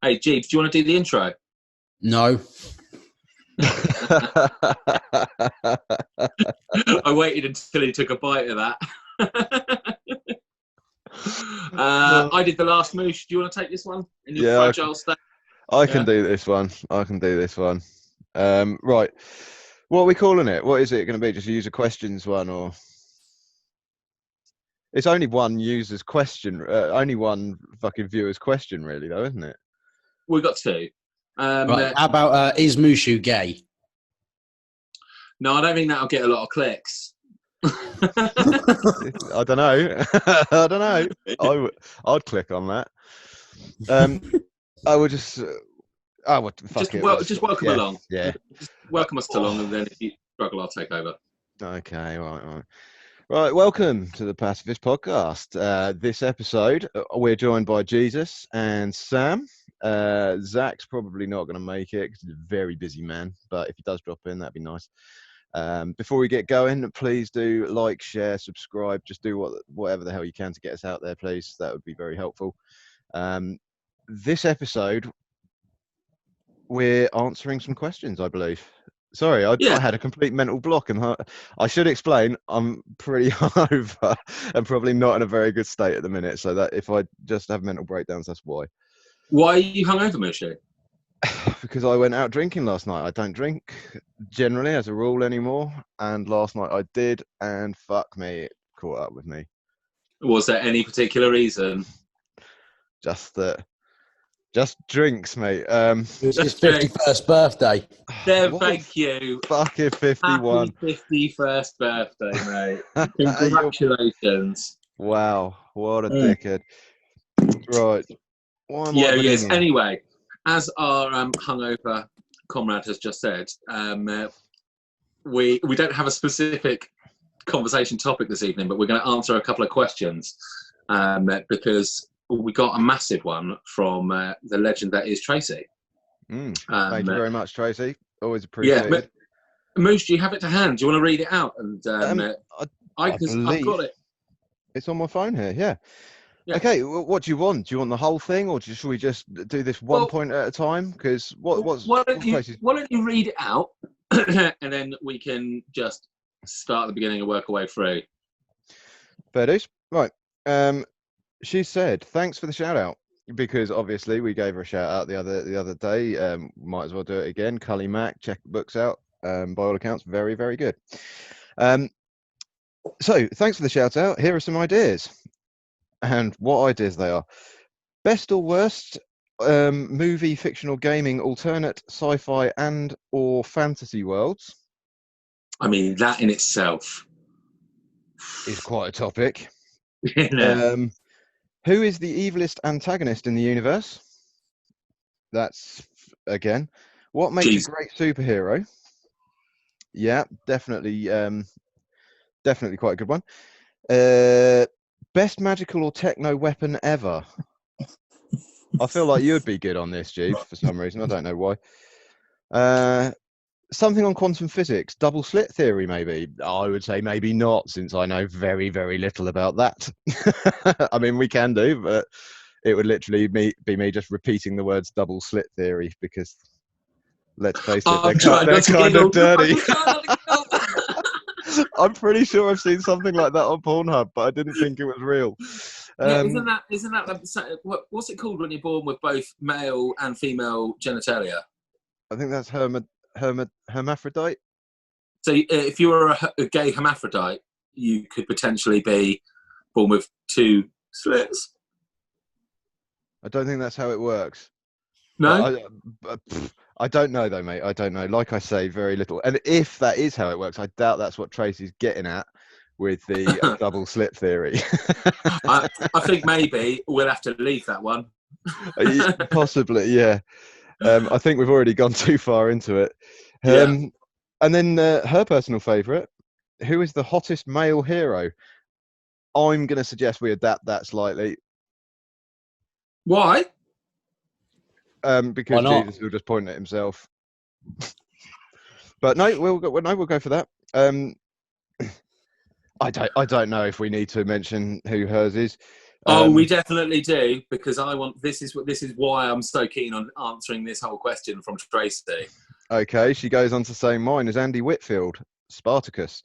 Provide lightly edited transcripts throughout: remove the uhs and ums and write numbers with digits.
Hey, Jeeves, do you want to do the intro? No. I waited until he took a bite of that. I did the last moosh. Do you want to take this one in your fragile state? I can do this one. Right. What are we calling it? What is it going to be? Just a user questions one, or it's only one user's question, only one fucking viewer's question, really, though, isn't it? We've got two. Right. How about is Mushu gay? No, I don't think that'll get a lot of clicks. I don't know. I'd click on that. I would just. Just welcome along. Yeah. Just welcome us along, and then if you struggle, I'll take over. Okay. Right. Welcome to the Pacifist podcast. This episode, we're joined by Jesus and Sam. Zach's probably not going to make it because he's a very busy man. But if he does drop in, that'd be nice. Before we get going, please do like, share, subscribe. Just do whatever the hell you can to get us out there, please. That would be very helpful. This episode, we're answering some questions, I believe. Sorry, I had a complete mental block, and I should explain I'm pretty hungover and probably not in a very good state at the minute. So that if I just have mental breakdowns, that's why. Why are you hungover, Mushu? Because I went out drinking last night. I don't drink generally as a rule anymore, and last night I did, and fuck me, it caught up with me. Was there any particular reason? Just drinks, mate. It's his 51st birthday. Thank you. Fucking 51. Happy 51st birthday, mate. Congratulations. Wow, what a dickhead. Right. Yeah, yes. Anyway, as our hungover comrade has just said, we don't have a specific conversation topic this evening, but we're going to answer a couple of questions because we got a massive one from the legend that is Tracy. Thank you very much, Tracy. Always appreciate it. Moose, do you have it to hand? Do you want to read it out? And I've got it. It's on my phone here, yeah. Okay, what do you want? Do you want the whole thing, or should we just do this one point at a time? Because why don't you read it out, and then we can just start at the beginning and work our way through. Fair dues. Right. She said, "Thanks for the shout out," because obviously we gave her a shout out the other day. Might as well do it again. Cully Mac, check the books out. By all accounts, very, very good. So thanks for the shout out. Here are some ideas. And what ideas they are. Best or worst movie, fictional, gaming, alternate, sci-fi and or fantasy worlds. I mean, that in itself is quite a topic. Yeah. Who is the evilest antagonist in the universe? That's, again, what makes a great superhero? Yeah, definitely quite a good one. Best magical or techno weapon ever. I feel like you'd be good on this, Jeeves, for some reason. I don't know why. Something on quantum physics. Double slit theory, maybe. I would say maybe not, since I know very, very little about that. I mean, we can do, but it would literally be me just repeating the words double slit theory, because let's face it, they're kind of dirty. I'm pretty sure I've seen something like that on Pornhub, but I didn't think it was real. Isn't that what's it called when you're born with both male and female genitalia? I think that's hermaphrodite. So if you were a gay hermaphrodite, you could potentially be born with two slits. I don't think that's how it works. No? I don't know though, mate. I don't know. Like I say, very little. And if that is how it works, I doubt that's what Tracy's getting at with the double slit theory. I think maybe we'll have to leave that one. Possibly, yeah. I think we've already gone too far into it. And then her personal favourite, who is the hottest male hero? I'm going to suggest we adapt that slightly. Why? Because Jesus will just point at himself. But no, we'll go for that. I don't know if we need to mention who hers is. Oh, we definitely do, because I want. This is why I'm so keen on answering this whole question from Tracy. Okay, she goes on to say mine is Andy Whitfield, Spartacus,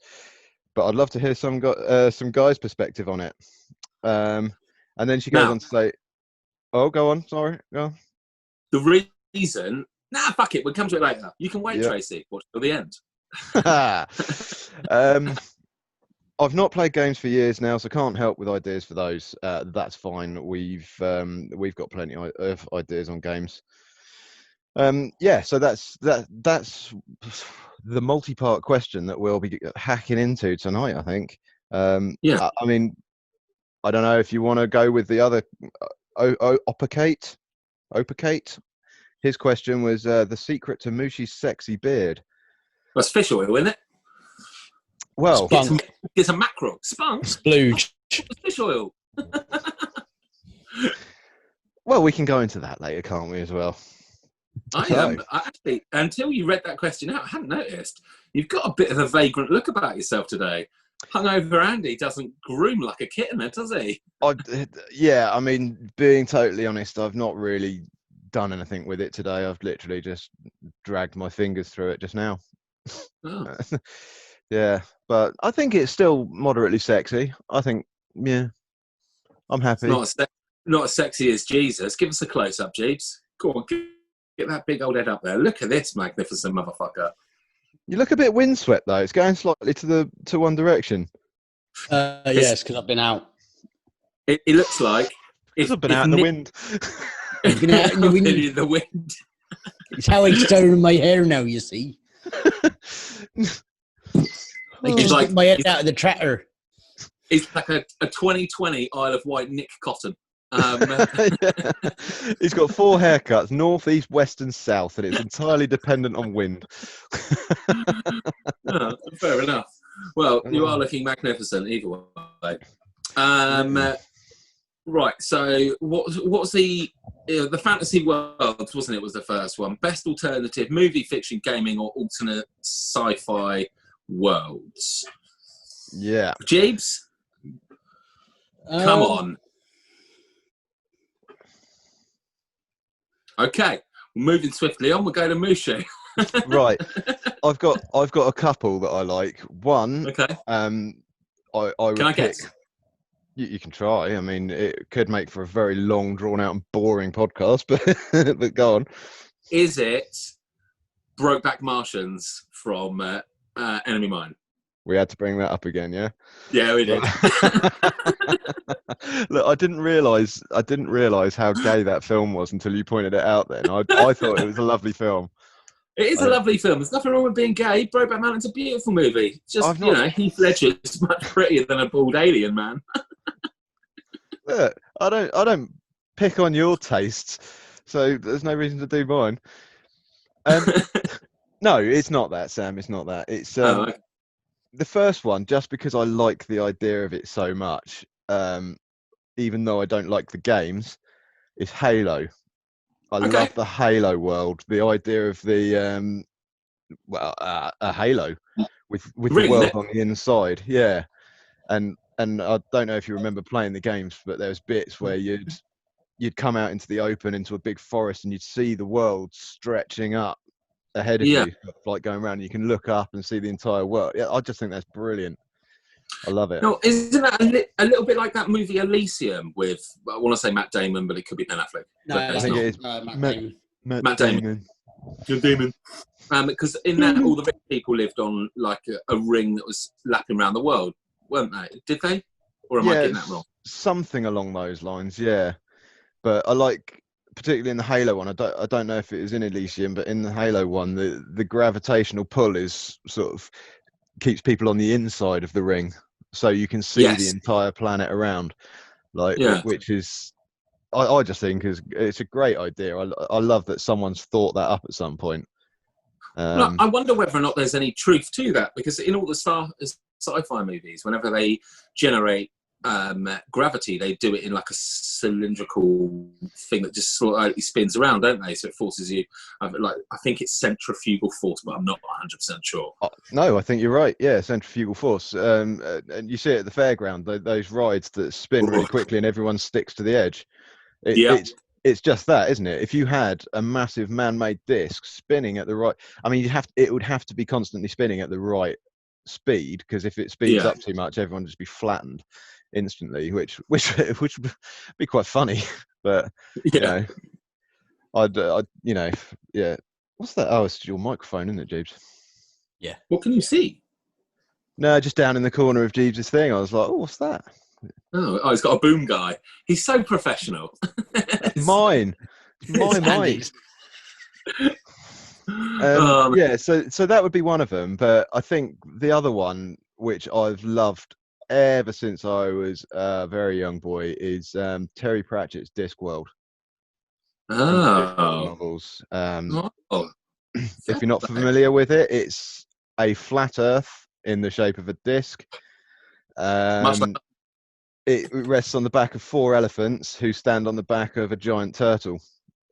but I'd love to hear some guy's perspective on it. And then she goes on to say, "Oh, go on. Sorry, go on." The reason? Nah, fuck it. We'll come to it later. You can wait, Tracy. Watch till the end. I've not played games for years now, so can't help with ideas for those. That's fine. We've got plenty of ideas on games. So that's the multi-part question that we'll be hacking into tonight, I think. I mean, I don't know if you want to go with the other Opacate. His question was the secret to Mushi's sexy beard. That's fish oil, isn't it? Well, get some mackerel. Spunk. Splooge. Fish oil. Well, we can go into that later, can't we, as well? I actually, until you read that question out, I hadn't noticed. You've got a bit of a vagrant look about yourself today. Hungover Andy doesn't groom like a kitten, does he? I mean, being totally honest, I've not really done anything with it today. I've literally just dragged my fingers through it just now. Oh. Yeah, but I think it's still moderately sexy. I think, I'm happy. It's not as sexy as Jesus. Give us a close-up, Jeeves. Go on, get that big old head up there. Look at this magnificent motherfucker. You look a bit windswept, though. It's going slightly to one direction. Yes, because I've been out. It looks like... I've been out in the wind. I've been out in the wind. In the wind. It's how I started my hair now, you see. I just took my head out of the tractor. It's like a 2020 Isle of Wight Nick Cotton. He's got 4 haircuts, north, east, west and south, and it's entirely dependent on wind. Fair enough. Well, you are looking magnificent either way. Right, so what's the fantasy world, wasn't it, was the first one. Best alternative movie, fiction, gaming or alternate sci-fi worlds. Yeah. Jeeves? Come on. Okay, we're moving swiftly on. We'll go to Mushu. Right. I've got a couple that I like. One. Okay. I would Can I pick, guess? You can try. I mean, it could make for a very long, drawn out and boring podcast, but go on. Is it Brokeback Martians from Enemy Mine? We had to bring that up again, yeah? Yeah, we did. Look, I didn't realise how gay that film was until you pointed it out then. I thought it was a lovely film. It is a lovely film. There's nothing wrong with being gay. Brokeback Mountain's a beautiful movie. Just, Heath Ledger's much prettier than a bald alien man. Look, I don't pick on your tastes, so there's no reason to do mine. No, it's not that, Sam. It's not that. It's okay. The first one, just because I like the idea of it so much, even though I don't like the games, is Halo. I love the Halo world. The idea of the a Halo with the world on the inside, yeah. And I don't know if you remember playing the games, but there's bits where you'd come out into the open, into a big forest, and you'd see the world stretching up ahead of you, like going around. You can look up and see the entire world. Yeah, I just think that's brilliant. I love it. No, isn't that a little bit like that movie Elysium with, I want to say Matt Damon, but it could be Ben Affleck. No, I think it is Matt Damon. Because in that, all the rich people lived on like a ring that was lapping around the world, weren't they? Did they? Or am I getting that wrong? Something along those lines, yeah. But I like, particularly in the Halo one, I don't know if it was in Elysium, but in the Halo one, the gravitational pull is sort of keeps people on the inside of the ring, so you can see the entire planet around, which is, I just think it's a great idea. I love that someone's thought that up at some point. I wonder whether or not there's any truth to that, because in all the sci-fi movies, whenever they generate gravity, they do it in like a cylindrical thing that just slightly spins around, don't they? So it forces you. I think it's centrifugal force, but I'm not 100% sure. No, I think you're right. Yeah, centrifugal force. And you see it at the fairground. Those rides that spin really quickly and everyone sticks to the edge. It's just that, isn't it? If you had a massive man-made disc spinning at the right, I mean, it would have to be constantly spinning at the right speed, because if it speeds up too much, everyone would just be flattened instantly, which would be quite funny. But you know, I'd yeah. What's that? Oh, it's your microphone, isn't it, Jeeves? Yeah. What can you see? No, just down in the corner of Jeeves' thing. I was like, oh, what's that? Oh, he's got a boom guy. He's so professional. Mine. My mic. Yeah, so that would be one of them. But I think the other one, which I've loved ever since I was a very young boy, is Terry Pratchett's Discworld. Novels. If you're not familiar with it, it's a flat Earth in the shape of a disc. It rests on the back of 4 elephants who stand on the back of a giant turtle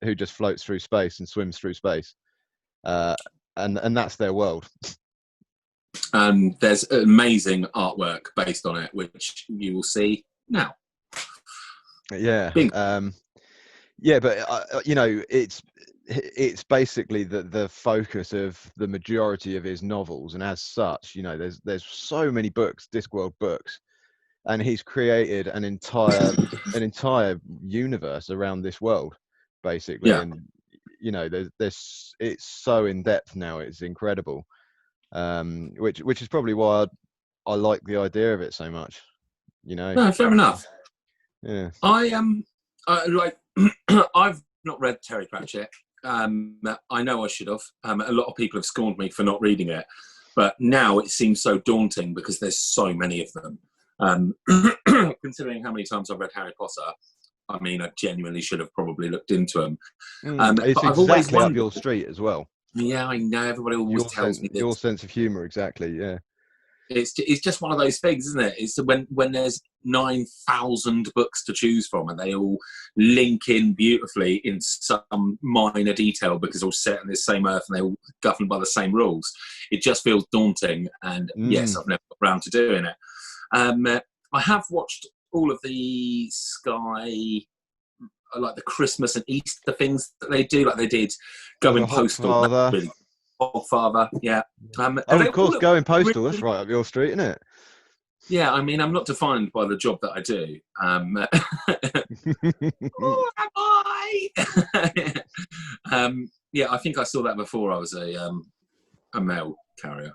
who just floats through space and swims through space. And that's their world. There's amazing artwork based on it, which you will see now. Yeah. Yeah, but you know, it's basically the focus of the majority of his novels, and as such, you know, there's so many books, Discworld books, and he's created an entire universe around this world, basically. And you know, there's it's so in depth now, it's incredible. Which is probably why I like the idea of it so much. You know. No, fair enough. Yeah. I've not read Terry Pratchett. I know I should have. A lot of people have scorned me for not reading it, but now it seems so daunting because there's so many of them. Considering how many times I've read Harry Potter, I mean, I genuinely should have probably looked into them. It's exactly up your street as well. Yeah, I know. Everybody always tells me this. Your sense of humour, exactly. Yeah. It's just one of those things, isn't it? It's when there's 9,000 books to choose from and they all link in beautifully in some minor detail because they're all set in the same earth and they're all governed by the same rules. It just feels daunting, and yes, I've never got around to doing it. I have watched all of the Sky, like the Christmas and Easter things that they do, like they did Going Postal. Really, Hogfather, yeah. Of course, Going Postal, that's right up your street, isn't it? Yeah, I mean, I'm not defined by the job that I do. Oh, am I? Yeah, I think I saw that before I was a mail carrier.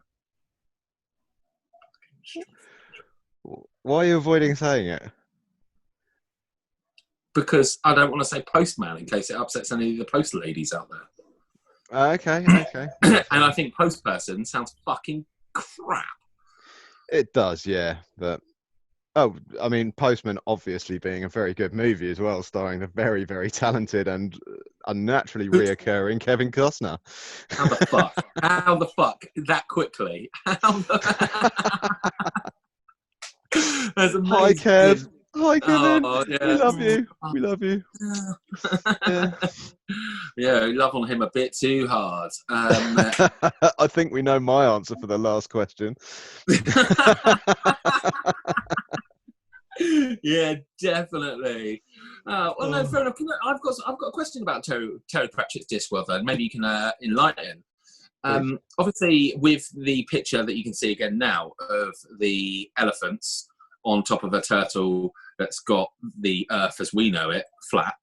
Why are you avoiding saying it? Because I don't want to say postman in case it upsets any of the post ladies out there. Okay. And I think post person sounds fucking crap. It does, yeah. But I mean, Postman obviously being a very good movie as well, starring the very, very talented and unnaturally reoccurring Kevin Costner. How the fuck? How the fuck? That quickly? That's amazing. Hi, Kev. Hi, Kevin. Oh, yeah. We love you. We love you. Yeah, we love on him a bit too hard. I think we know my answer for the last question. Yeah, definitely. Well, no, fair enough. I've got a question about Terry Pratchett's Discworld, then. Maybe you can enlighten. Obviously, with the picture that you can see again now of the elephants on top of a turtle that's got the earth as we know it flat,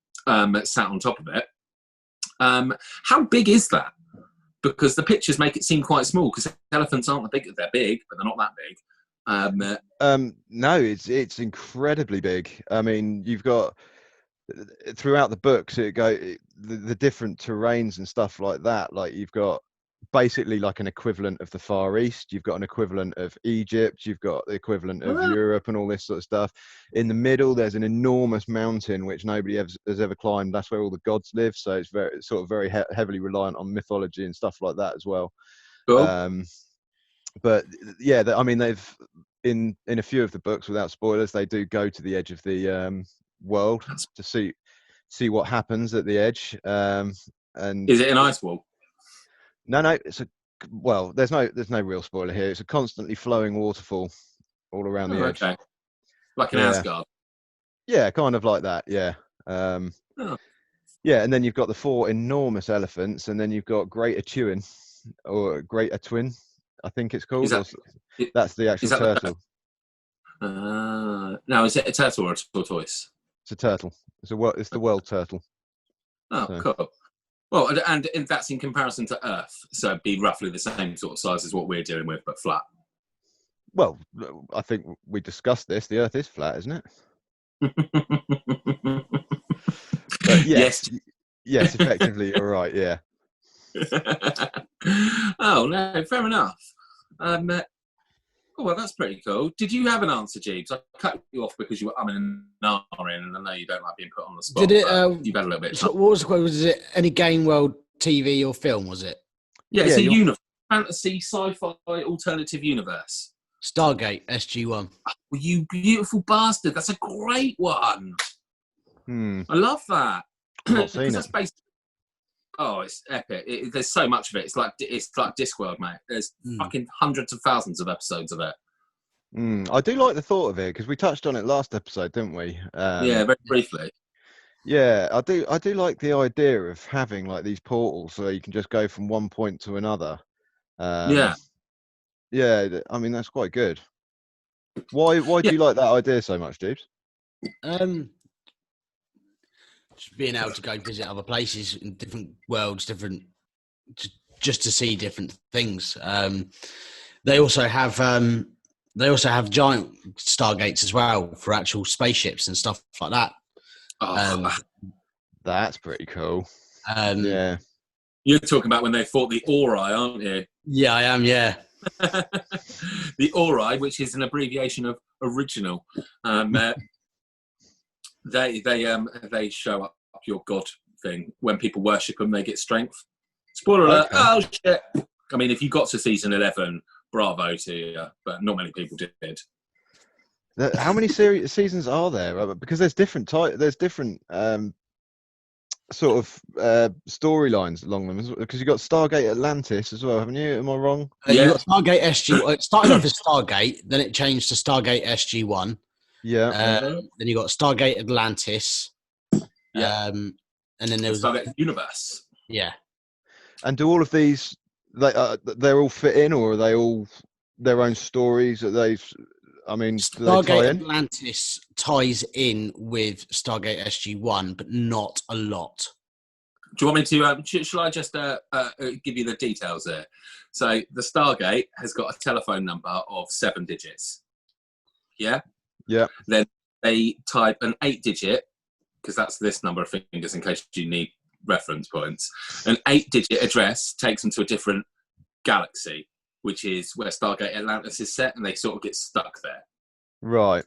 sat on top of it. How big is that? Because the pictures make it seem quite small, because elephants aren't big. They're big, but they're not that big. No, it's incredibly big. I mean, you've got throughout the books the different terrains and stuff like that. Like you've got basically like an equivalent of the Far East. You've got an equivalent of Egypt. You've got the equivalent of Europe and all this sort of stuff. In the middle, there's an enormous mountain which nobody has ever climbed. That's where all the gods live. So it's very heavily reliant on mythology and stuff like that as well. Cool. But yeah, I mean, in a few of the books, without spoilers, they do go to the edge of the world to see what happens at the edge. And is it an ice wall? no, there's no real spoiler here. It's a constantly flowing waterfall all around the edge. Okay, like an Yeah. Asgard. Yeah, kind of like that. Yeah. Yeah, and then you've got the 4 enormous elephants, and then you've got Greater Chewin, or Greater Twin, I think it's called. That's the actual turtle. Now, is it a turtle or a tortoise? It's a turtle. It's the world turtle. Oh, so. Cool. Well, and that's in comparison to Earth, so it'd be roughly the same sort of size as what we're dealing with, but flat. Well, I think we discussed this. The Earth is flat, isn't it? But yes, effectively, you're right. Yeah. Oh no, fair enough. Oh well, that's pretty cool. Did you have an answer, Jeeves? I cut you off because you were umming and ahhing, and I know you don't like being put on the spot. Did it? You've had a little bit. So what was it? Any game world, TV, or film? Was it? Yeah, it's a universe, fantasy, sci-fi, alternative universe. Stargate SG-1. Oh, you beautiful bastard! That's a great one. I love that. I've not seen it. Oh, it's epic. There's so much of it. It's like Discworld, mate. There's fucking hundreds of thousands of episodes of it. I do like the thought of it because we touched on it last episode, didn't we? Yeah, very briefly. Yeah, I do like the idea of having like these portals so you can just go from one point to another. Yeah, I mean that's quite good. Why do you like that idea so much, Jeeves? Just being able to go visit other places in different worlds, just to see different things. They also have giant stargates as well for actual spaceships and stuff like that. That's pretty cool. Yeah, you're talking about when they fought the Ori, aren't you? Yeah, I am. Yeah, the Ori, which is an abbreviation of original. They show up your god thing. When people worship them, they get strength. Spoiler alert. Okay. Oh shit. I mean, if you got to season 11, bravo to you, but not many people did. How many seasons are there? Because there's different sort of storylines along them, because you've got Stargate Atlantis as well, haven't you? Am I wrong? Yeah. You've got Stargate SG. It started off as Stargate, then it changed to Stargate SG-1. Yeah. Then you got Stargate Atlantis. Yeah. And then there was Stargate Universe. Yeah. And do all of these they're all fit in, or are they all their own stories that Stargate Atlantis ties in with Stargate SG-1, but not a lot. Do you want me to? Shall I just give you the details there? So the Stargate has got a telephone number of 7 digits. Yeah. Yeah. Then they type an 8-digit, because that's this number of fingers in case you need reference points. An 8-digit address takes them to a different galaxy, which is where Stargate Atlantis is set, and they sort of get stuck there. Right.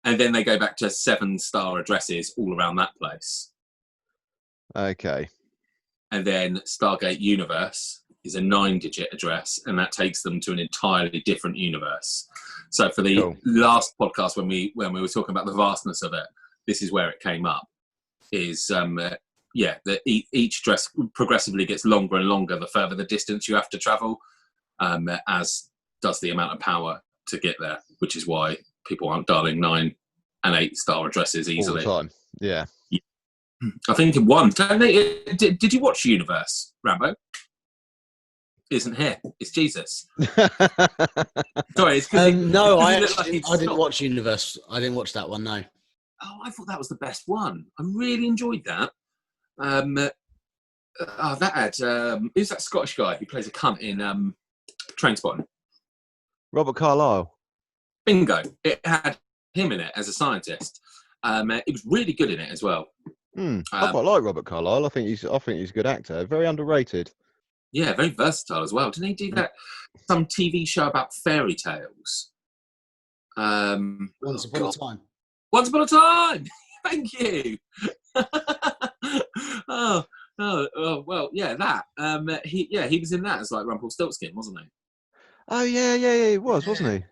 And then they go back to 7-star addresses all around that place. Okay. And then Stargate Universe is a 9-digit address, and that takes them to an entirely different universe. So for the last podcast, when we were talking about the vastness of it, this is where it came up. Is each address progressively gets longer and longer the further the distance you have to travel, as does the amount of power to get there, which is why people aren't dialing 9 and 8-star addresses easily. All the time. Yeah. I think in one. Did you watch Universe, Rambo? Isn't here. It's Jesus. Sorry, it's because no, I didn't watch Universe. I didn't watch that one. No. Oh, I thought that was the best one. I really enjoyed that. That had who's that Scottish guy who plays a cunt in Trainspotting? Robert Carlyle. Bingo. It had him in it as a scientist. It was really good in it as well. I quite like Robert Carlyle. I think he's a good actor. Very underrated. Yeah, very versatile as well. Didn't he do that? Some TV show about fairy tales. Once Upon a Time. Once Upon a Time. Thank you. Oh, well, yeah, that. He was in that as like Rumpelstiltskin, wasn't he? Oh yeah, he was, wasn't he?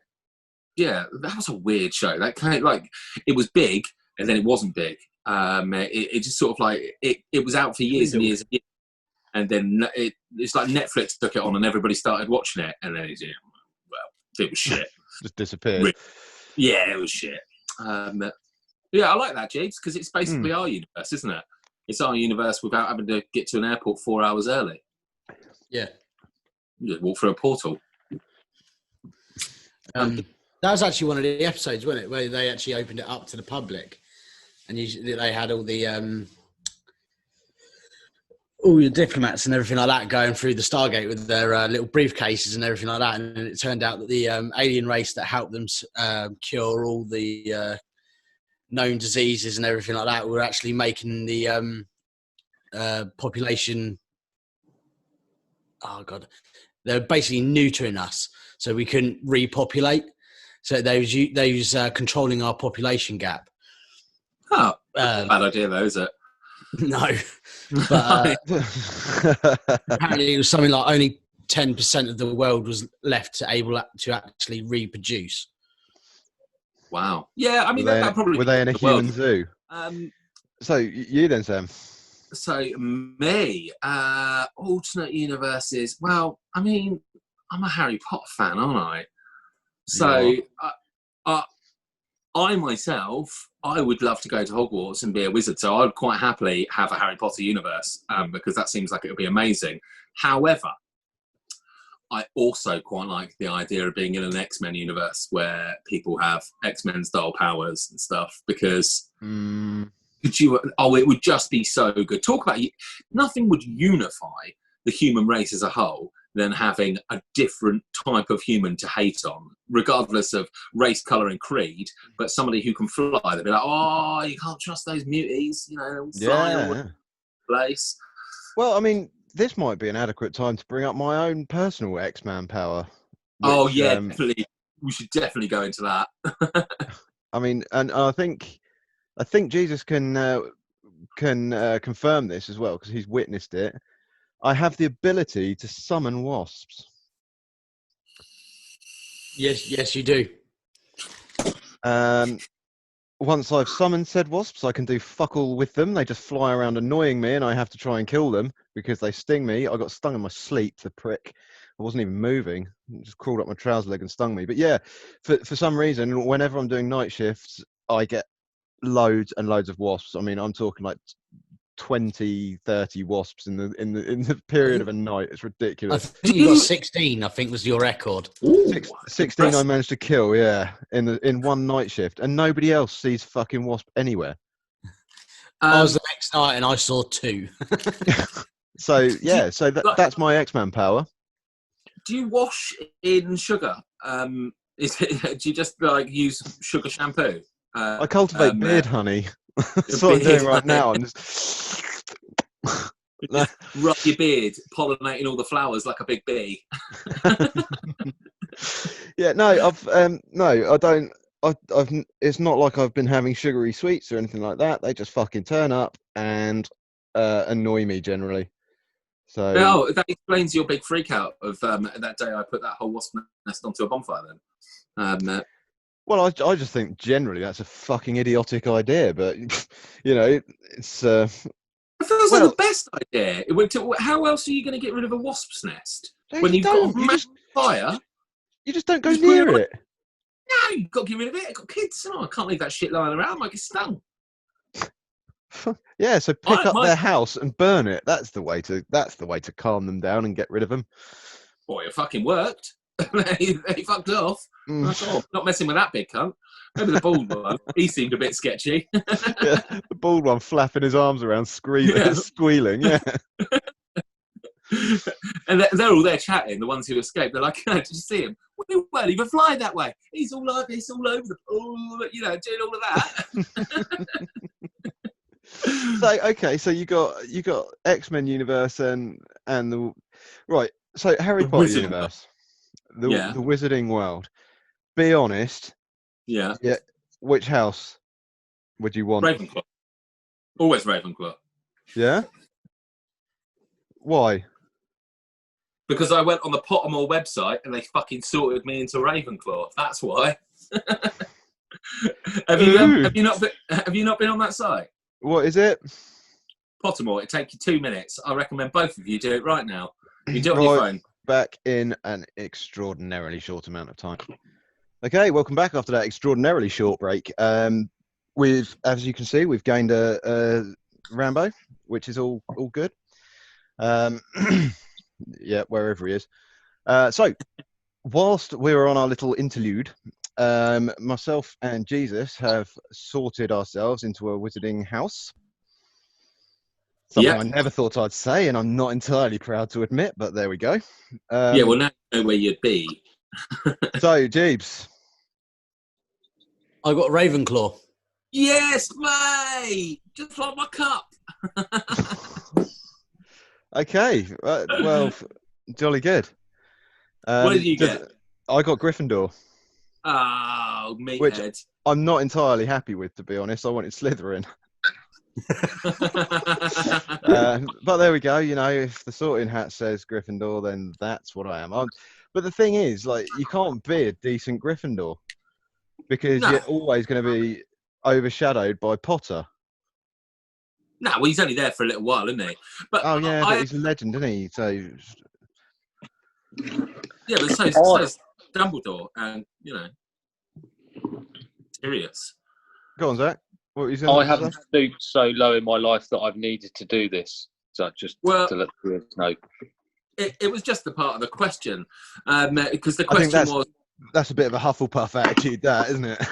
Yeah, that was a weird show. That kind of like it was big and then it wasn't big. It just sort of like it was out for years and years and years, and then it's like Netflix took it on and everybody started watching it, and then it was shit. Just disappeared. Yeah, it was shit. Yeah, I like that, Jeeves, because it's basically our universe, isn't it? It's our universe without having to get to an airport 4 hours early. Yeah. You just walk through a portal. That was actually one of the episodes, wasn't it, where they actually opened it up to the public, and they had all the diplomats and everything like that going through the Stargate with their little briefcases and everything like that, and it turned out that the alien race that helped them cure all the known diseases and everything like that were actually making the population. Oh God, they're basically neutering us, so we couldn't repopulate. So they was controlling our population gap. Oh, bad idea though, is it? No, but apparently it was something like only 10% of the world was left able to actually reproduce. Wow. Yeah, I mean, that probably were they in a human zoo? So you then, Sam? So me, alternate universes. Well, I mean, I'm a Harry Potter fan, aren't I? So I myself, I would love to go to Hogwarts and be a wizard. So I'd quite happily have a Harry Potter universe because that seems like it would be amazing. However, I also quite like the idea of being in an X-Men universe where people have X-Men style powers and stuff because it would just be so good. Talk about nothing would unify the human race as a whole than having a different type of human to hate on, regardless of race, colour and creed, but somebody who can fly. They'd be like, oh, you can't trust those muties, flying all over the place. Well, I mean, this might be an adequate time to bring up my own personal X-Man power. Which, definitely. We should definitely go into that. I mean, and I think Jesus can confirm this as well because he's witnessed it. I have the ability to summon wasps. Yes, you do. Once I've summoned said wasps, I can do fuck all with them. They just fly around annoying me, and I have to try and kill them because they sting me. I got stung in my sleep, the prick. I wasn't even moving. It just crawled up my trouser leg and stung me. But yeah, for some reason, whenever I'm doing night shifts, I get loads and loads of wasps. I mean, I'm talking like 20, 30 wasps in the period of a night. It's ridiculous. I think you got 16, I think was your record. 16 I managed to kill, in one night shift, and nobody else sees fucking wasp anywhere. I was the next night and I saw 2. So that's my X-Man power. Do you wash in sugar? Do you just use sugar shampoo? I cultivate beard honey. That's what I'm doing right now. I'm just rub your beard, pollinating all the flowers like a big bee. I don't. It's not like I've been having sugary sweets or anything like that. They just fucking turn up and annoy me generally. So that explains your big freak out of that day I put that whole wasp nest onto a bonfire. Then. Well, I just think generally that's a fucking idiotic idea, but it's. It feels like the best idea. How else are you going to get rid of a wasp's nest when you've got a massive fire? You just don't go near it. No, you've got to get rid of it. I've got kids. I can't leave that shit lying around. I might get stung. Yeah, so pick up their house and burn it. That's the way to calm them down and get rid of them. Boy, it fucking worked. he fucked off. Not messing with that big cunt. Maybe the bald one. He seemed a bit sketchy. Yeah, the bald one flapping his arms around, squealing. Yeah. And they're all there chatting. The ones who escaped, they're like, "Did you see him? We weren't even flying that way. He's all over the, doing all of that." So you got X-Men universe and the right. So Harry Potter universe, the Wizarding world. Be honest. Yeah. Yeah. Which house would you want? Ravenclaw. Always Ravenclaw. Yeah. Why? Because I went on the Pottermore website and they fucking sorted me into Ravenclaw. That's why. Have you not been on that site? What is it? Pottermore. It takes you 2 minutes. I recommend both of you do it right now. You do it on your phone. Back in an extraordinarily short amount of time. Okay, welcome back after that extraordinarily short break. As you can see, we've gained a Rambo, which is all good. Yeah, wherever he is. So, whilst we were on our little interlude, myself and Jesus have sorted ourselves into a wizarding house. Something I never thought I'd say, and I'm not entirely proud to admit, but there we go. Yeah, well, now you know where you'd be. So, Jeeves. I got Ravenclaw. Yes, mate! Just like my cup. Okay, well, jolly good. What did you get? I got Gryffindor. Oh, meathead. Which I'm not entirely happy with, to be honest. I wanted Slytherin. But there we go. You know, if the sorting hat says Gryffindor, then that's what I am. But the thing is, like, you can't be a decent Gryffindor because you're always going to be overshadowed by Potter. No, well, he's only there for a little while, isn't he? But but he's a legend, isn't he? So yeah, but so is Dumbledore, and Sirius. Go on, Zach. I haven't stooped so low in my life that I've needed to do this. So just to let the viewers know. It was just the part of the question, because the question was... That's a bit of a Hufflepuff attitude, that, isn't it?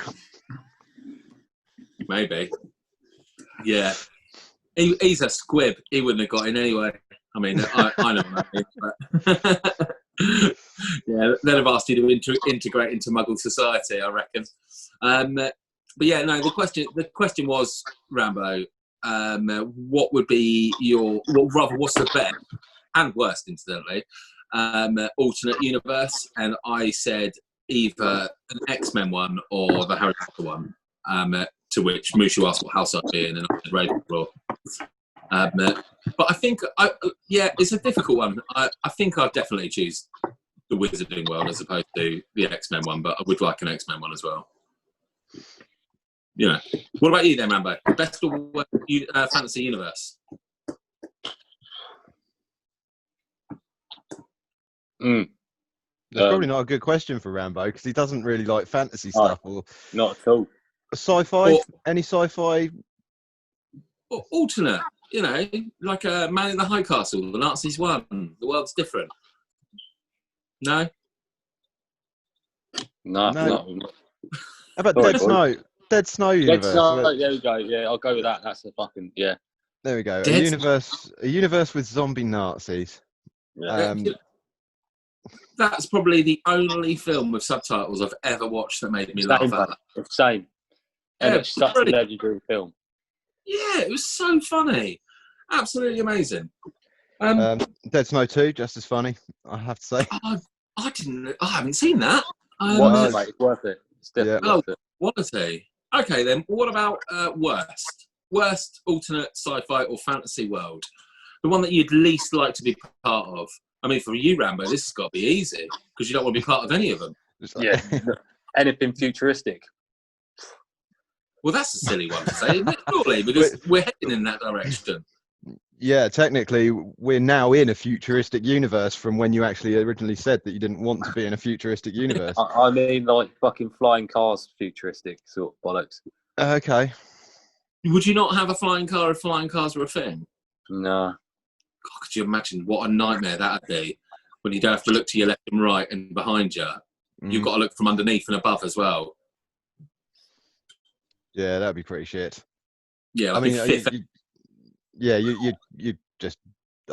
Maybe. Yeah. He's a squib. He wouldn't have got in anyway. I mean, I know what that means, but... yeah, they'd have asked you to integrate into Muggle society, I reckon. But yeah, no, the question was, Rambo, what would be what's the best and worst, incidentally, alternate universe? And I said either an X-Men one or the Harry Potter one, to which Mushu asked what house I'd be in, and I said Ravenclaw. But I think, it's a difficult one. I think I'd definitely choose the Wizarding World as opposed to the X-Men one, but I would like an X-Men one as well. What about you then, Rambo? Best or worst fantasy universe? That's probably not a good question for Rambo because he doesn't really like fantasy stuff. Or not at all. Sci-fi? Any sci-fi? Or alternate, like a Man in the High Castle. The Nazis won. The world's different. No. No. How about Dead Snow? Dead Snow universe. Dead Snow, there we go. Yeah, I'll go with that. That's the fucking There we go. A universe with zombie Nazis. Yeah. That's probably the only film with subtitles I've ever watched that made me laugh at. Same. And it's such a legendary film. Yeah, it was so funny. Absolutely amazing. Dead Snow 2, just as funny, I have to say. I haven't seen that. Watch it, mate. It's worth it. It's definitely worth it. Quality. Okay, then. What about worst? Worst alternate sci-fi or fantasy world? The one that you'd least like to be part of? I mean, for you, Rambo, this has got to be easy because you don't want to be part of any of them. Yeah. Anything futuristic. Well, that's a silly one to say, isn't it? Surely, because we're heading in that direction. Yeah, technically, we're now in a futuristic universe from when you actually originally said that you didn't want to be in a futuristic universe. I mean, like fucking flying cars, futuristic sort of bollocks. Okay. Would you not have a flying car if flying cars were a thing? No. God, could you imagine what a nightmare that'd be when you don't have to look to your left and right and behind you? You've got to look from underneath and above as well. Yeah, that'd be pretty shit. Yeah, I mean, you'd just,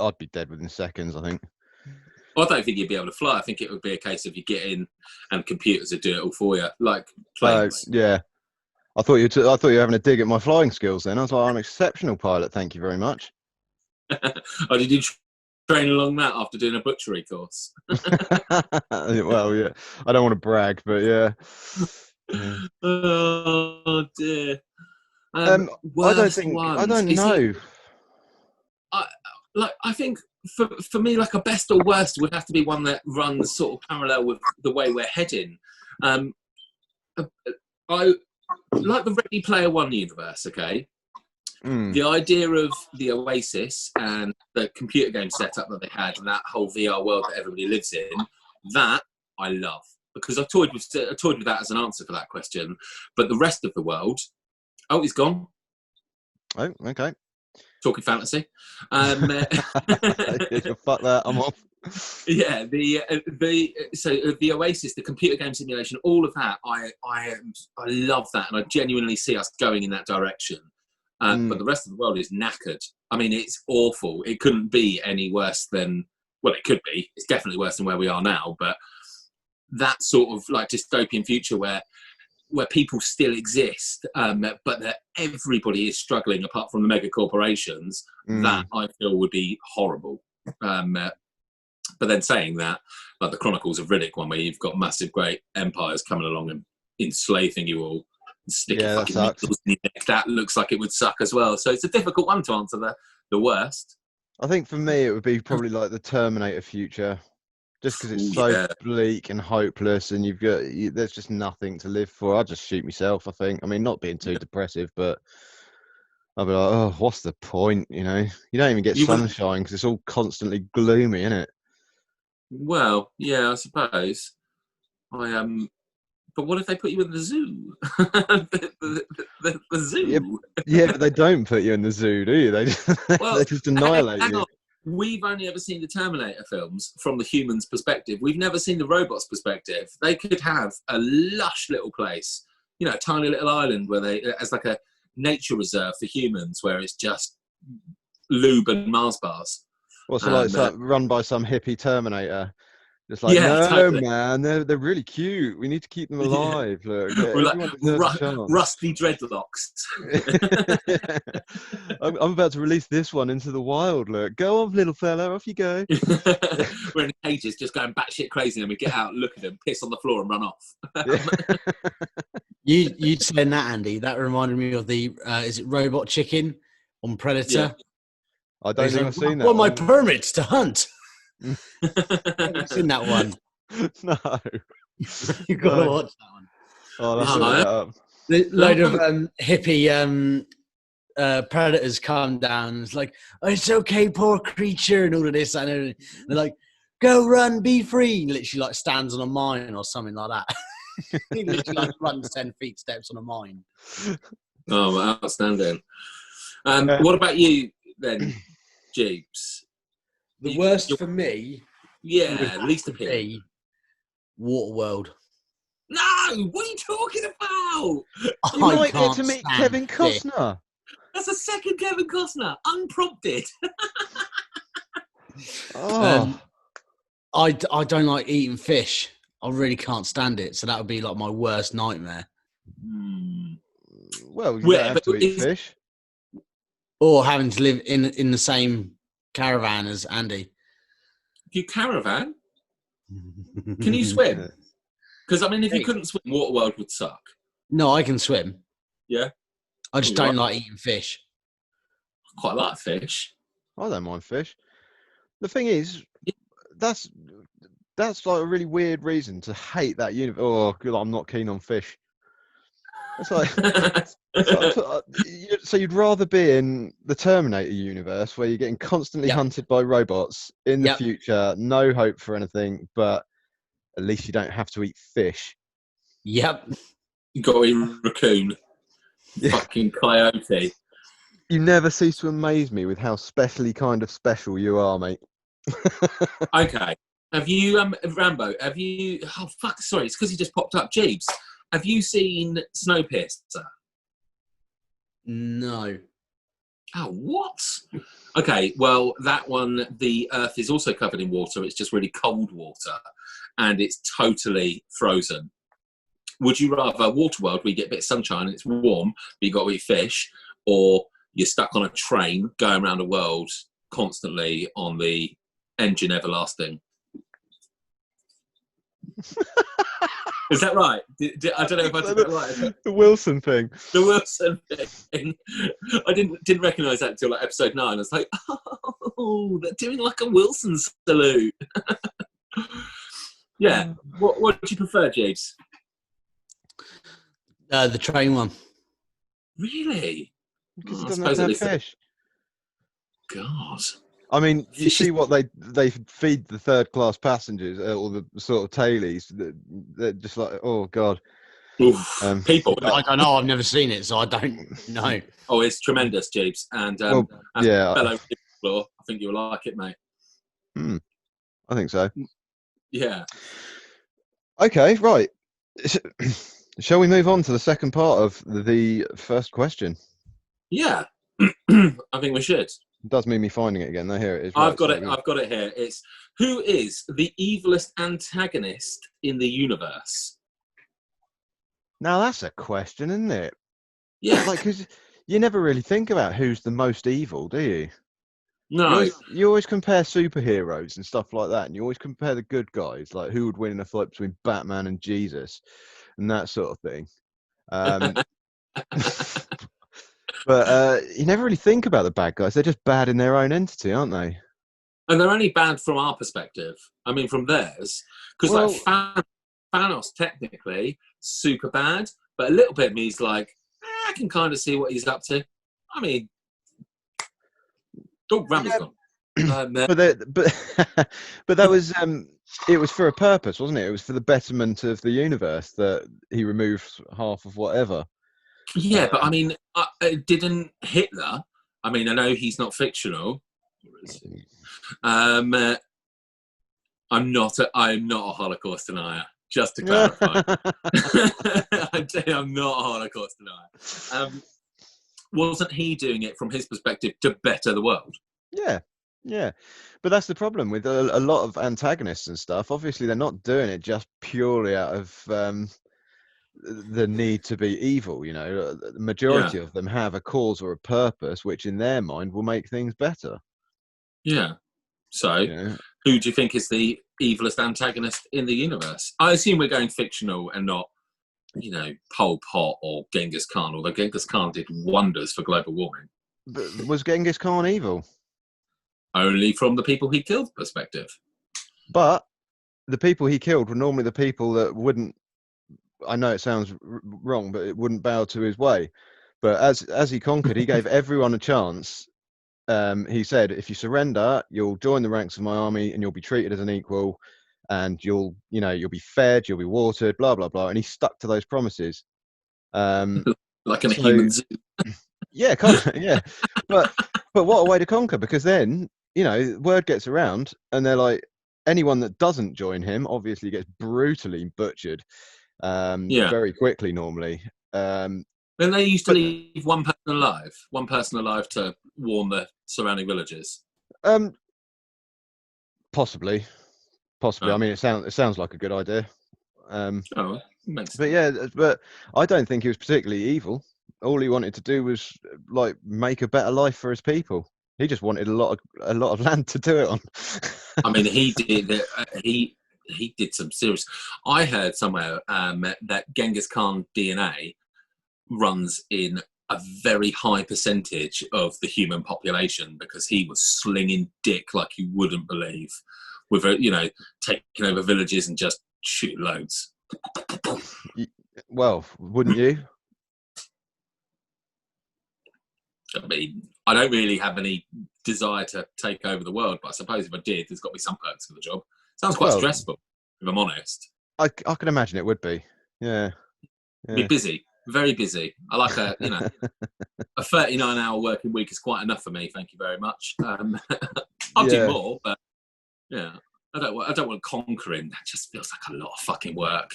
I'd be dead within seconds, I think. I don't think you'd be able to fly. I think it would be a case of you get in and computers would do it all for you, like planes. Yeah. I thought you were having a dig at my flying skills then. I was like, I'm an exceptional pilot, thank you very much. Oh, did you train along that after doing a butchery course? Well, yeah. I don't want to brag, but yeah. Oh dear. I don't know. I think for me, like a best or worst would have to be one that runs sort of parallel with the way we're heading. I like the Ready Player One universe. Okay, the idea of the Oasis and the computer game setup that they had, and that whole VR world that everybody lives in, that I love, because I toyed with that as an answer for that question. But the rest of the world, oh, he's gone. Oh, okay. Talking fantasy. Fuck that, I'm off. Yeah, the Oasis, the computer game simulation, all of that, I love that, and I genuinely see us going in that direction. But the rest of the world is knackered. I mean, it's awful. It couldn't be any worse than, well, it could be. It's definitely worse than where we are now. But that sort of like dystopian future where people still exist, but that everybody is struggling apart from the mega corporations, that I feel would be horrible. But then saying that, like the Chronicles of Riddick one, where you've got massive, great empires coming along and enslaving you all, and sticking fucking needles in your neck, that looks like it would suck as well. So it's a difficult one to answer the worst. I think for me, it would be probably like the Terminator future, just because it's so bleak and hopeless, and there's just nothing to live for. I'd just shoot myself, I think. I mean, not being too depressive, but I'd be like, oh, what's the point? You know, you don't even get sunshine because it's all constantly gloomy, isn't it? Well, yeah, I suppose. But what if they put you in the zoo? the zoo. Yeah, but they don't put you in the zoo, do you? They just annihilate you. We've only ever seen the Terminator films from the human's perspective. We've never seen the robot's perspective. They could have a lush little place, you know, a tiny little island where as like a nature reserve for humans, where it's just lube and Mars bars. Well, so like run by some hippie Terminator. Just like, totally. Man, they're really cute. We need to keep them alive. Look, we're like rusty dreadlocks. I'm about to release this one into the wild. Look, go on, little fella, off you go. We're in cages, just going batshit crazy, and we get out, look at them, piss on the floor, and run off. You saying that, Andy? That reminded me of the is it Robot Chicken on Predator? Yeah. I don't think I've seen that. Well, my permits to hunt. I've seen that one. No. You've got to watch that one. Oh, that's a load of hippie predators come down. It's like, oh, it's okay, poor creature, and all of this. And they're like, go run, be free. Literally, like stands on a mine or something like that. He literally like runs 10 feet steps on a mine. Oh, outstanding. What about you then, Jeeves? The worst for me, at least a bit. Waterworld. No, what are you talking about? You might get to meet Kevin Costner. That's a second Kevin Costner, unprompted. I don't like eating fish. I really can't stand it. So that would be like my worst nightmare. Well, you don't have to eat fish. Or having to live in the same caravan as Andy. You caravan? Can you swim? Because I mean, if you couldn't swim, Waterworld would suck. No, I can swim. Yeah, I just don't like eating fish. I quite like fish. I don't mind fish. The thing is, that's like a really weird reason to hate that universe. Oh, good, I'm not keen on fish. It's like, so you'd rather be in the Terminator universe where you're getting constantly hunted by robots in the future, no hope for anything, but at least you don't have to eat fish. Yep. You got to eat raccoon. Fucking coyote. You never cease to amaze me with how specially kind of special you are, mate. Okay. Have you, Rambo, oh, fuck, sorry, it's because he just popped up. Jeeves, have you seen Snowpiercer? No. Oh, what? Okay, well, that one, the Earth is also covered in water. It's just really cold water, and it's totally frozen. Would you rather Waterworld, where you get a bit of sunshine and it's warm, but you got to eat fish, or you're stuck on a train going around the world constantly on the engine everlasting? Is that right? I don't know if I did that right. The Wilson thing. The Wilson thing. I didn't recognise that until like episode 9. I was like, oh, they're doing like a Wilson salute. Yeah. What do you prefer, Jeeves? The train one. Really? Because Oh, it I doesn't have suppose to at have least. fish. God. I mean, you Fish is- see what they feed the third class passengers, or the sort of tailies. They're just like, oh god. Oof. People. I don't know. I've never seen it, so I don't know. Oh, it's tremendous, Jeeves. And Well, as yeah, a fellow floor, I think you'll like it, mate. I think so. Yeah. Okay, right. Shall we move on to the second part of the first question? Yeah. I think we should. It does mean me finding it again. No, here it is. I've got it here. It's who is the evilest antagonist in the universe? Now that's a question, isn't it? Yeah. Like, because you never really think about who's the most evil, do you? No. You always compare superheroes and stuff like that, and you always compare the good guys, like who would win in a fight between Batman and Jesus, and that sort of thing. But you never really think about the bad guys. They're just bad in their own entity, aren't they? And they're only bad from our perspective. I mean, from theirs. Because like Thanos, technically, super bad. But a little bit of me is like, I can kind of see what he's up to. I mean, Rambo's gone. But that was it was for a purpose, wasn't it? It was for the betterment of the universe that he removed half of whatever. Yeah, but I mean, didn't Hitler? I mean, I know he's not fictional. I'm not a Holocaust denier. Just to clarify, I'm not a Holocaust denier. Wasn't he doing it from his perspective to better the world? Yeah, but that's the problem with a lot of antagonists and stuff. Obviously, they're not doing it just purely out of the need to be evil. You know, the majority of them have a cause or a purpose, which in their mind will make things better. Yeah. So, who do you think is the evilest antagonist in the universe? I assume we're going fictional and not, Pol Pot or Genghis Khan, although Genghis Khan did wonders for global warming. But was Genghis Khan evil? Only from the people he killed perspective. But the people he killed were normally the people that wouldn't, I know it sounds wrong, but it wouldn't bow to his way. But as he conquered, he gave everyone a chance. He said, if you surrender, you'll join the ranks of my army and you'll be treated as an equal, and you'll be fed, you'll be watered, blah, blah, blah. And he stuck to those promises. Like in a human zoo. Yeah, kind of, yeah. But what a way to conquer, because then, word gets around and they're like, anyone that doesn't join him obviously gets brutally butchered very quickly normally. Then they used to leave one person alive to warn the surrounding villages. Possibly. Oh. I mean, it sounds like a good idea. But yeah, but I don't think he was particularly evil. All he wanted to do was like make a better life for his people. He just wanted a lot of land to do it on. I mean, he did. He did some serious. I heard somewhere that Genghis Khan DNA runs in a very high percentage of the human population, because he was slinging dick like you wouldn't believe, with taking over villages and just shoot loads. Well, wouldn't you? I mean, I don't really have any desire to take over the world, but I suppose if I did, there's got to be some perks for the job. Sounds quite stressful, if I'm honest. I can imagine it would be. Yeah. Be busy, very busy. I like a 39-hour working week is quite enough for me. Thank you very much. I'll do more, but yeah, I don't want conquering. That just feels like a lot of fucking work.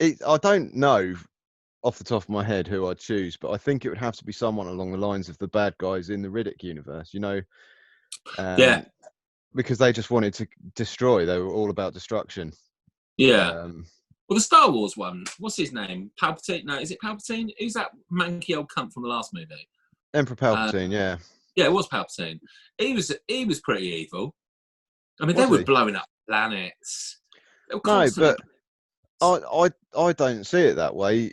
I don't know off the top of my head who I'd choose, but I think it would have to be someone along the lines of the bad guys in the Riddick universe, because they just wanted to destroy. They were all about destruction. Yeah. Well, the Star Wars one, what's his name? Palpatine? No, is it Palpatine? Who's that manky old cunt from the last movie? Emperor Palpatine, yeah. Yeah, it was Palpatine. He was pretty evil. I mean, they were blowing up planets. No, but I don't see it that way.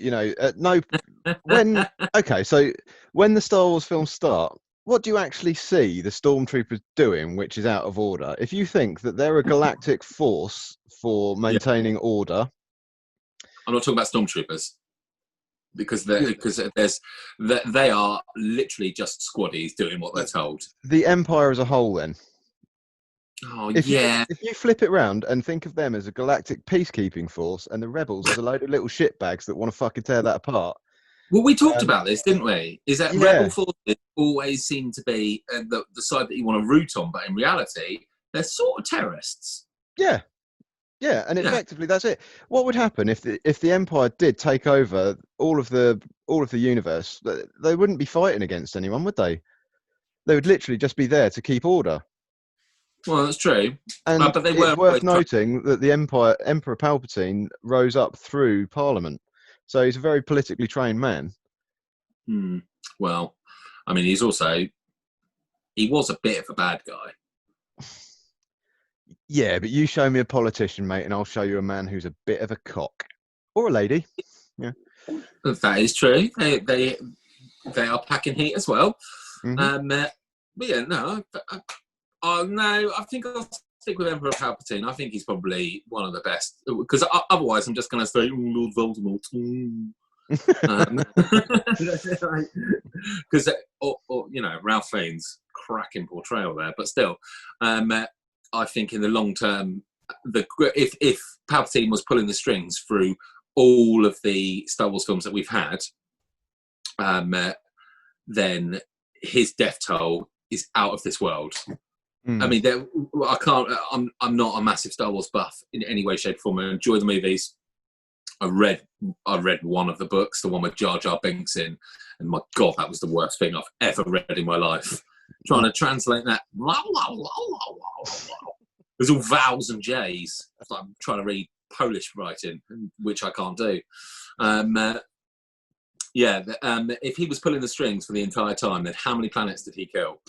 So when the Star Wars films start, what do you actually see the stormtroopers doing, which is out of order? If you think that they're a galactic force for maintaining order, I'm not talking about stormtroopers because they are literally just squaddies doing what they're told. The Empire as a whole, then. Oh, If you flip it round and think of them as a galactic peacekeeping force and the rebels as a load of little shitbags that want to fucking tear that apart. Well, we talked about this, didn't we? Is that Yeah. rebel forces always seem to be the side that you want to root on, but in reality, they're sort of terrorists. Yeah. Yeah, and effectively that's it. What would happen if the Empire did take over all of the universe? They wouldn't be fighting against anyone, would they? They would literally just be there to keep order. Well, that's true. And but they it's worth noting that the Emperor Palpatine rose up through Parliament, so he's a very politically trained man. Well, I mean, he was a bit of a bad guy. Yeah, but you show me a politician, mate, and I'll show you a man who's a bit of a cock or a lady. Yeah, that is true. They are packing heat as well. Mm-hmm. But yeah, no. No, I think I'll stick with Emperor Palpatine. I think he's probably one of the best. Because otherwise, I'm just going to say Lord Voldemort. Because Ralph Fiennes, cracking portrayal there, but still, I think in the long term, if Palpatine was pulling the strings through all of the Star Wars films that we've had, then his death toll is out of this world. I mean, I can't. I'm not a massive Star Wars buff in any way, shape, or form. I enjoy the movies. I read one of the books, the one with Jar Jar Binks in, and my God, that was the worst thing I've ever read in my life. Trying to translate that, there's all vowels and J's. It's like I'm trying to read Polish writing, which I can't do. If he was pulling the strings for the entire time, then how many planets did he kill?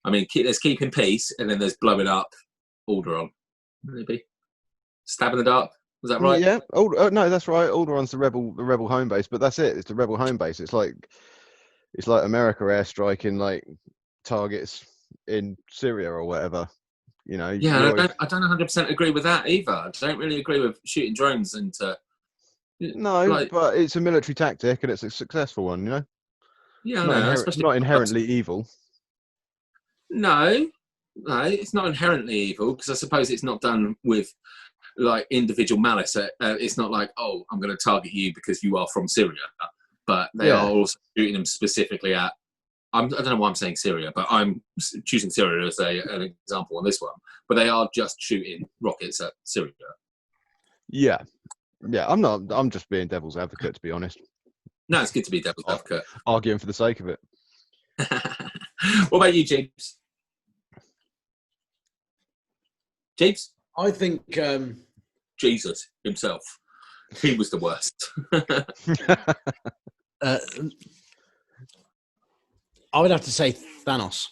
I mean, there's keeping peace, and then there's blowing up Alderaan. Maybe stab in the dark. Was that right? Yeah. No, that's right. Alderaan's the rebel home base, but that's it. It's the rebel home base. It's like America airstriking like targets in Syria or whatever. You know. Yeah, I don't 100% agree with that either. I don't really agree with shooting drones into. No, but it's a military tactic and it's a successful one. You know. Yeah, it's not inherently evil. No, it's not inherently evil because I suppose it's not done with like individual malice. It's not like, oh, I'm going to target you because you are from Syria, but they are also shooting them specifically at. I don't know why I'm saying Syria, but I'm choosing Syria as an example on this one. But they are just shooting rockets at Syria. Yeah. I'm just being devil's advocate, to be honest. No, it's good to be devil's advocate. Arguing for the sake of it. What about you, James? James? I think Jesus himself. He was the worst. I would have to say Thanos.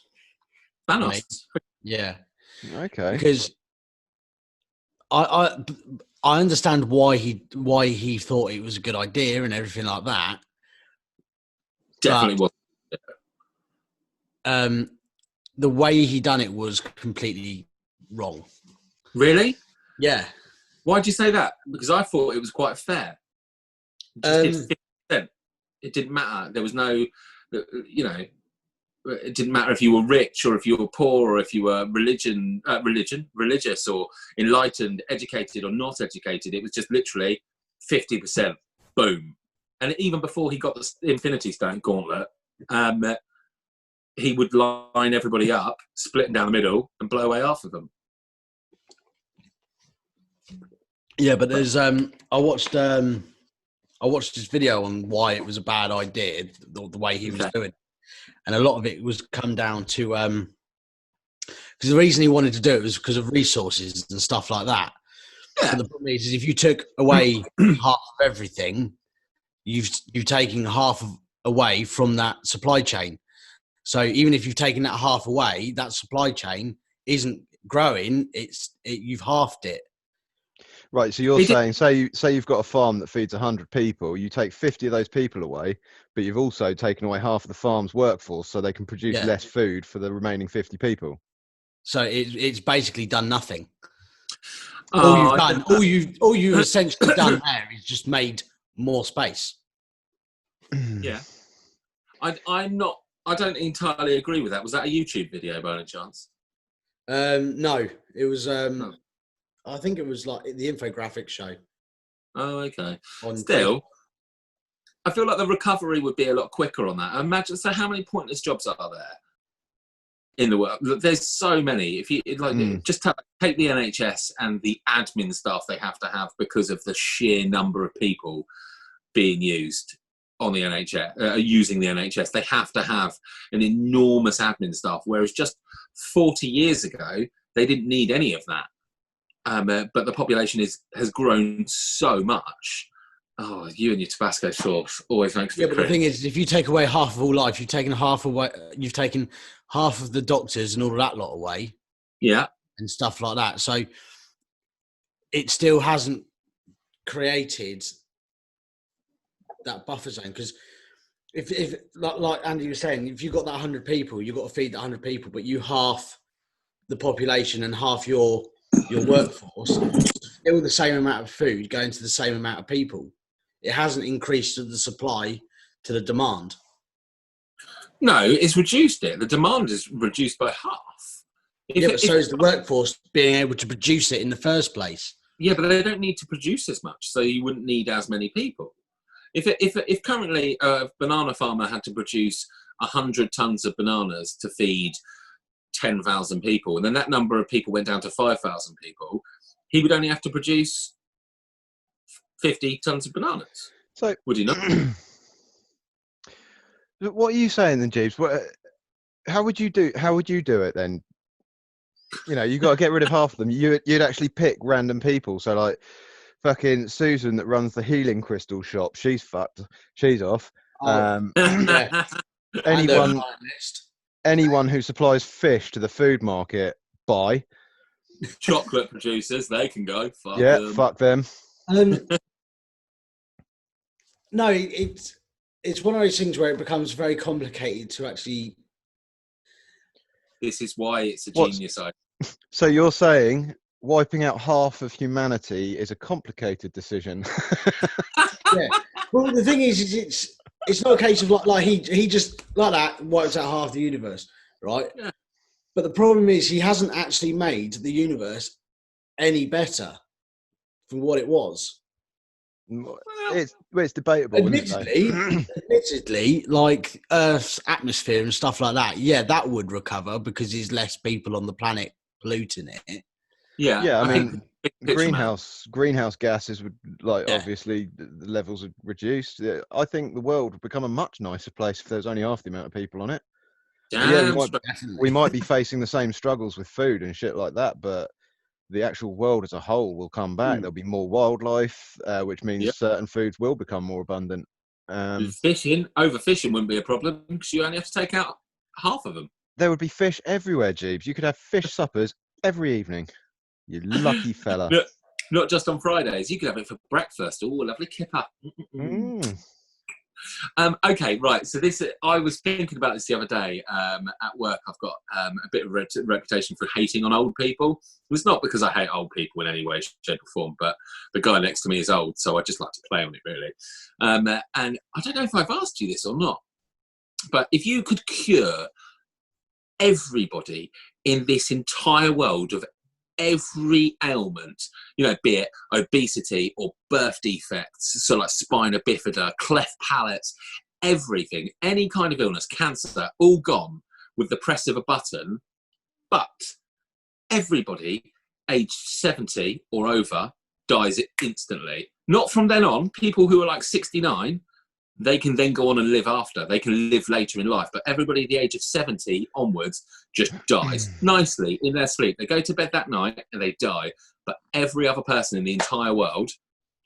Thanos? Yeah. Okay. Because I understand why he thought it was a good idea and everything like that. Definitely was. The way he done it was completely wrong. Really? Yeah. Why'd you say that? Because I thought it was quite fair. It didn't matter. There was no, it didn't matter if you were rich or if you were poor or if you were religious or enlightened, educated or not educated. It was just literally 50%. Boom. And even before he got the Infinity Stone gauntlet, he would line everybody up, split them down the middle, and blow away half of them. Yeah, but there's I watched this video on why it was a bad idea, the way he was doing it. And a lot of it was come down to because the reason he wanted to do it was because of resources and stuff like that. Yeah. So the problem is if you took away half of everything, you've taken half away from that supply chain. So even if you've taken that half away, that supply chain isn't growing. You've halved it. Right, so you're saying, say you've got a farm that feeds 100 people, you take 50 of those people away, but you've also taken away half of the farm's workforce, so they can produce less food for the remaining 50 people. So it's basically done nothing. All you've essentially done there is just made more space. Yeah, I don't entirely agree with that. Was that a YouTube video by any chance? No, it was. I think it was like the infographics show. Oh, okay. Still, I feel like the recovery would be a lot quicker on that. Imagine, so how many pointless jobs are there in the world? There's so many. If you just take the NHS and the admin staff they have to have because of the sheer number of people being used on the NHS, using the NHS, they have to have an enormous admin staff. Whereas just 40 years ago, they didn't need any of that. But the population has grown so much. Oh, you and your Tabasco sauce always makes me cringe. But the thing is, if you take away half of all life, you've taken half of the doctors and all of that lot away. Yeah. And stuff like that. So it still hasn't created that buffer zone. Because if like Andy was saying, if you've got that 100 people, you've got to feed that 100 people, but you half the population and half your workforce, still the same amount of food going to the same amount of people. It hasn't increased the supply to the demand. No, it's reduced it. The demand is reduced by half. But so is the workforce being able to produce it in the first place. Yeah, but they don't need to produce as much, so you wouldn't need as many people. If currently a banana farmer had to produce 100 tons of bananas to feed 10,000 people, and then that number of people went down to 5,000 people, he would only have to produce 50 tons of bananas. So would he not? What are you saying then, Jeeves? How would you do it then? You know, you got to get rid of half of them. You'd actually pick random people. So like fucking Susan that runs the healing crystal shop, she's fucked. She's off. Anyone who supplies fish to the food market, buy. Chocolate producers, they can go. Fuck them. No, it's one of those things where it becomes very complicated to actually. This is why it's a genius idea. So you're saying wiping out half of humanity is a complicated decision? Yeah. Well, the thing is it's not a case of like he just like that wipes out half the universe, right? Yeah. But the problem is he hasn't actually made the universe any better from what it was. It's debatable. Admittedly, like Earth's atmosphere and stuff like that, yeah, that would recover because there's less people on the planet polluting it. Yeah. I mean, greenhouse gases would obviously the levels would reduce. I think the world would become a much nicer place if there was only half the amount of people on it. We might be facing the same struggles with food and shit like that, but the actual world as a whole will come back. There'll be more wildlife, which means certain foods will become more abundant. Overfishing wouldn't be a problem because you only have to take out half of them. There would be fish everywhere, Jeeves. You could have fish suppers every evening. You lucky fella. Not just on Fridays. You could have it for breakfast. Oh, lovely kipper. Okay, right. So I was thinking about this the other day at work. I've got a bit of a reputation for hating on old people. It's not because I hate old people in any way, shape or form, but the guy next to me is old, so I just like to play on it, really. And I don't know if I've asked you this or not, but if you could cure everybody in this entire world of every ailment, be it obesity or birth defects, so like spina bifida, cleft palates, everything, any kind of illness, cancer, all gone with the press of a button, but everybody aged 70 or over dies instantly. Not from then on. People who are like 69, they can then go on and live after. They can live later in life. But everybody at the age of 70 onwards just dies nicely in their sleep. They go to bed that night and they die. But every other person in the entire world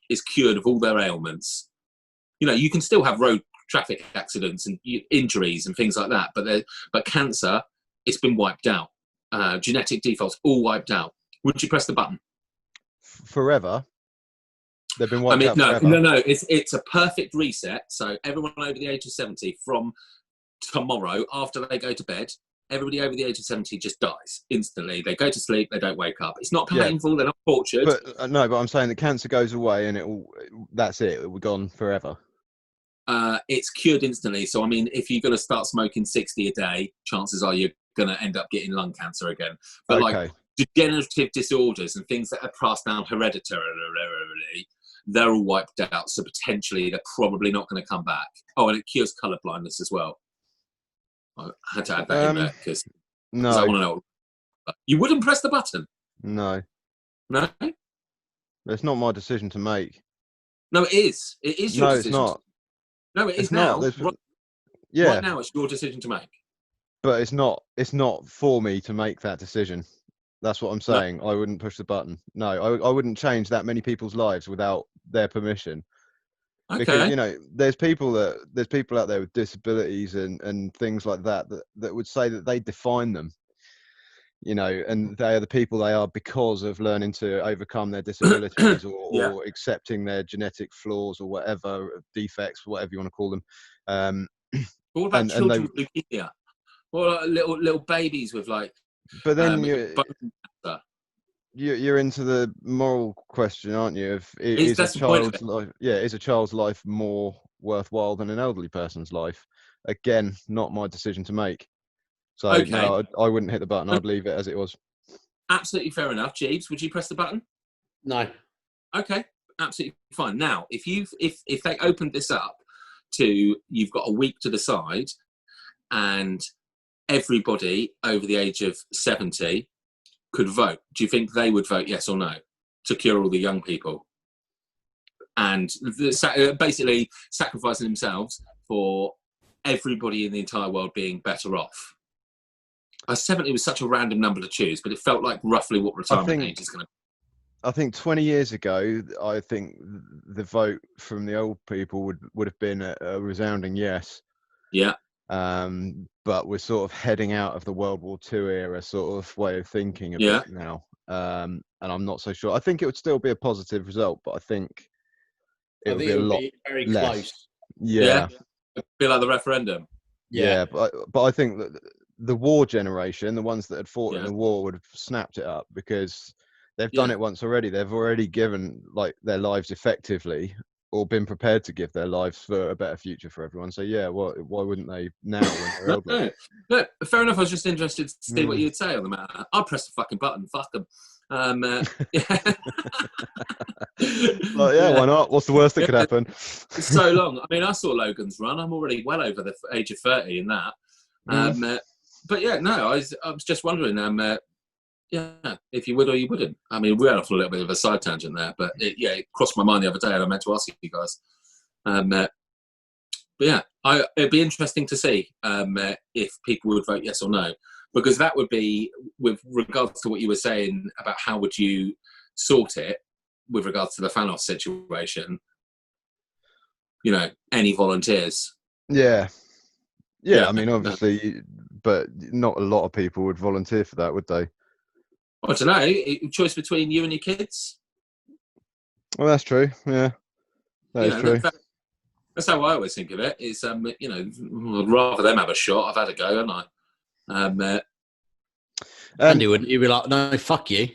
is cured of all their ailments. You can still have road traffic accidents and injuries and things like that. But cancer, it's been wiped out. Genetic defaults, all wiped out. Would you press the button? Forever? They've been wiped out forever. No. It's a perfect reset. So everyone over the age of 70 from tomorrow, after they go to bed, everybody over the age of 70 just dies instantly. They go to sleep, they don't wake up. It's not painful, they're not tortured. But no, but I'm saying the cancer goes away and that's it. It will be gone forever. It's cured instantly. So, I mean, if you're going to start smoking 60 a day, chances are you're going to end up getting lung cancer again. But like degenerative disorders and things that are passed down hereditarily, they're all wiped out. So potentially they're probably not going to come back. Oh, and it cures colour blindness as well. I had to add that in there because I want to know. You wouldn't press the button? No. No? It's not my decision to make. No, it is. It is your decision. No, it's not. No, it is now. Right now, it's your decision to make. But it's not. It's not for me to make that decision. That's what I'm saying. No. I wouldn't push the button. No, I wouldn't change that many people's lives without their permission. Okay. Because there's people out there with disabilities and things like that would say that they define them. And they are the people they are because of learning to overcome their disabilities or accepting their genetic flaws or whatever, defects, whatever you want to call them. What about children with leukemia? What little babies with like? But then you're into the moral question, aren't you? Is a child's life? Yeah, is a child's life more worthwhile than an elderly person's life? Again, not my decision to make. So no, I wouldn't hit the button. I'd leave it as it was. Absolutely fair enough. Jeeves, would you press the button? No. Okay, absolutely fine. Now, if they opened this up to you've got a week to decide, and everybody over the age of 70 could vote, do you think they would vote yes or no to cure all the young people? And basically sacrificing themselves for everybody in the entire world being better off. 70 was such a random number to choose, but it felt like roughly what retirement age is going to be. I think 20 years ago, I think the vote from the old people would have been a resounding yes. Yeah. But we're sort of heading out of the World War II era sort of way of thinking a bit now. And I'm not so sure. I think it would still be a positive result, but I think it would be a lot very less. Close. Yeah. It'd be like the referendum. Yeah, but I think that the war generation, the ones that had fought in the war, would have snapped it up because they've done it once already. They've already given like their lives effectively, or been prepared to give their lives for a better future for everyone. So why wouldn't they now when they're older? No, fair enough. I was just interested to see what you'd say on the matter. I'll press the fucking button. Fuck them. Why not? What's the worst that could happen? It's so long. I mean, I saw Logan's Run. I'm already well over the age of 30 in that. But yeah, no, I was just wondering, if you would or you wouldn't. I mean, we went off a little bit of a side tangent there, but it crossed my mind the other day, and I meant to ask you guys. But yeah, it'd be interesting to see if people would vote yes or no, because that would be with regards to what you were saying about how would you sort it with regards to the Thanos situation. Any volunteers? Yeah. I mean, obviously, but not a lot of people would volunteer for that, would they? I don't know. Choice between you and your kids? Well, that's true. Yeah, that is true. That's how I always think of it. It's I'd rather them have a shot. I've had a go, haven't I? Andy wouldn't. You'd be like, no, fuck you.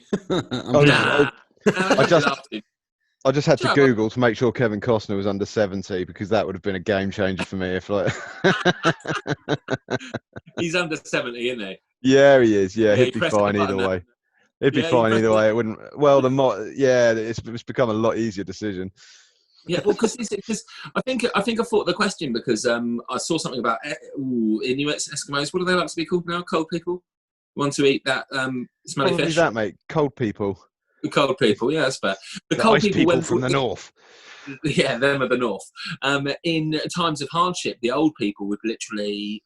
I just had to Google to make sure Kevin Costner was under 70 because that would have been a game changer for me. If he's under 70, isn't he? Yeah, he is. Yeah, he'd be fine either way. It'd be fine either way. It wouldn't. Well, it's become a lot easier decision. Yeah, well, because I think I thought the question because I saw something about Inuit Eskimos. What do they like to be called now? Cold people. Want to eat that smelly fish? That, mate. Cold people. The cold people, yeah, that's fair. The cold people from the north. Yeah, them are the north. In times of hardship, the old people would literally,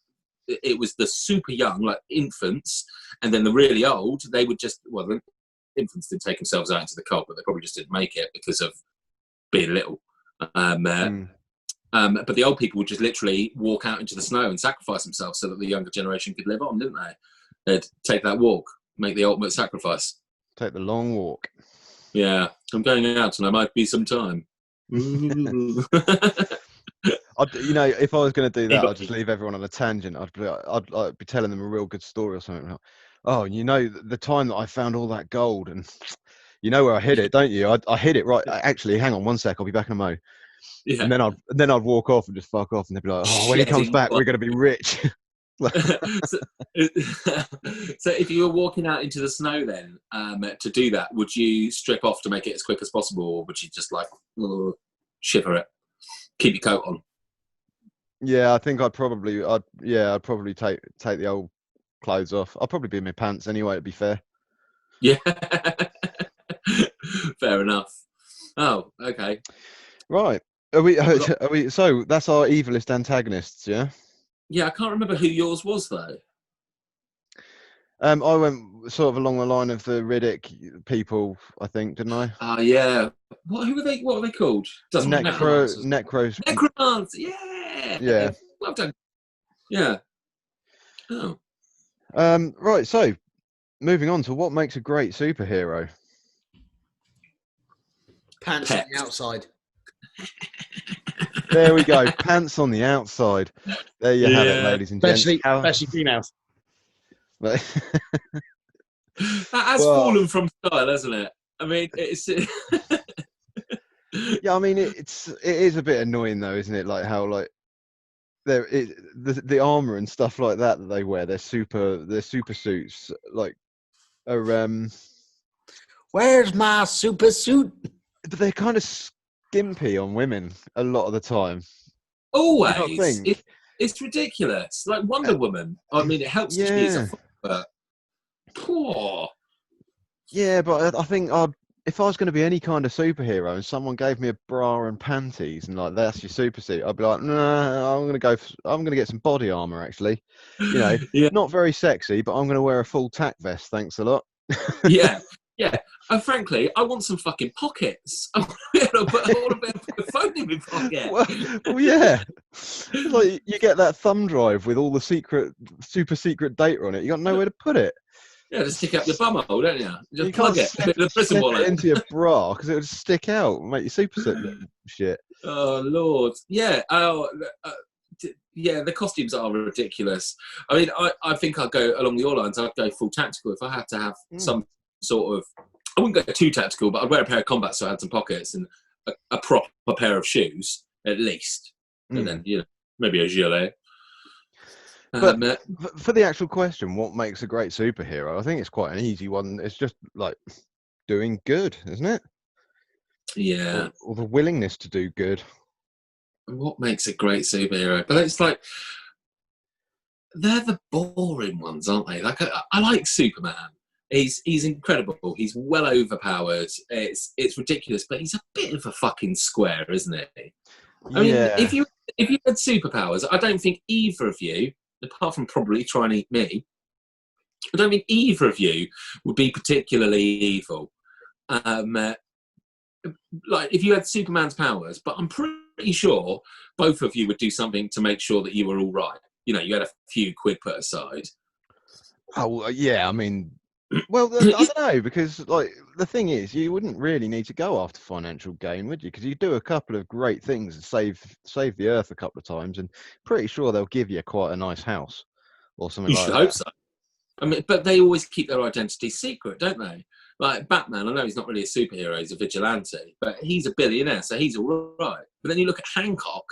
it was the super young, like infants, and then the really old, they would just, the infants did take themselves out into the cold, but they probably just didn't make it because of being little. But the old people would just literally walk out into the snow and sacrifice themselves so that the younger generation could live on, didn't they? They'd take that walk, make the ultimate sacrifice. Take the long walk. Yeah, I'm going out and I might be some time. If I was going to do that, I'd just leave everyone on a tangent. I'd be telling them a real good story or something. Like, oh, the time that I found all that gold, and you know where I hid it, don't you? I hid it right. Actually, hang on one sec. I'll be back in a mo. Yeah. And then I'd walk off and just fuck off, and they'd be like, oh, when he comes back, we're going to be rich. so if you were walking out into the snow then to do that, would you strip off to make it as quick as possible, or would you just like shiver it, keep your coat on? Yeah, I think I'd probably take the old clothes off. I'd probably be in my pants anyway, to be fair. Yeah. Fair enough. Oh, okay. Right. Are we so that's our evilest antagonists, yeah? Yeah, I can't remember who yours was though. I went sort of along the line of the Riddick people, I think, didn't I? Yeah. What are they called? Doesn't matter. Necromans. Yeah. Yeah. Well done. Yeah. Oh. Right, so moving on to what makes a great superhero. Pants on the outside. There we go. Pants on the outside. There you have it, ladies and gents. Especially females. That has fallen from style, hasn't it? I mean, it's. Yeah, I mean it is a bit annoying though, isn't it? Like how like the armor and stuff like that they wear. Their super suits like are Where's my super suit? But they're kind of skimpy on women a lot of the time. Always. It's ridiculous. Like Wonder Woman. I mean, it helps that she's a but poor. Yeah, but I think if I was going to be any kind of superhero and someone gave me a bra and panties and like that's your super suit, I'd be like, nah, I'm going to get some body armor actually. Not very sexy, but I'm going to wear a full tack vest. Thanks a lot. Yeah. Yeah, and frankly, I want some fucking pockets. I want to put a phone in my pocket. Well, yeah. It's like you get that thumb drive with all the super secret data on it. You got nowhere to put it. Yeah, just stick it up your bum hole, don't you? Just you plug it in the prison wallet into your bra because it would stick out and make your super suit look shit. Oh Lord, yeah. Yeah, the costumes are ridiculous. I mean, I think I'd go along your lines. I'd go full tactical if I had to have some sort of. I wouldn't go too tactical, but I'd wear a pair of combat so I had some pockets and a proper pair of shoes at least, and then maybe a gilet. But for the actual question, what makes a great superhero? I think it's quite an easy one. It's just like doing good, isn't it? Yeah, or the willingness to do good. What makes a great superhero? But it's like they're the boring ones, aren't they? Like I like Superman. He's incredible. He's well overpowered. It's ridiculous, but he's a bit of a fucking square, isn't he? I mean, if you had superpowers, I don't think either of you, apart from probably trying to eat me, I don't think either of you would be particularly evil. Like if you had Superman's powers, but I'm pretty sure both of you would do something to make sure that you were all right. You had a few quid put aside. Oh yeah, I mean. Well, I don't know, because like the thing is, you wouldn't really need to go after financial gain, would you? Because you do a couple of great things and save the earth a couple of times, and pretty sure they'll give you quite a nice house or something like that. You should hope so. I mean, but they always keep their identity secret, don't they? Like Batman, I know he's not really a superhero; he's a vigilante, but he's a billionaire, so he's all right. But then you look at Hancock,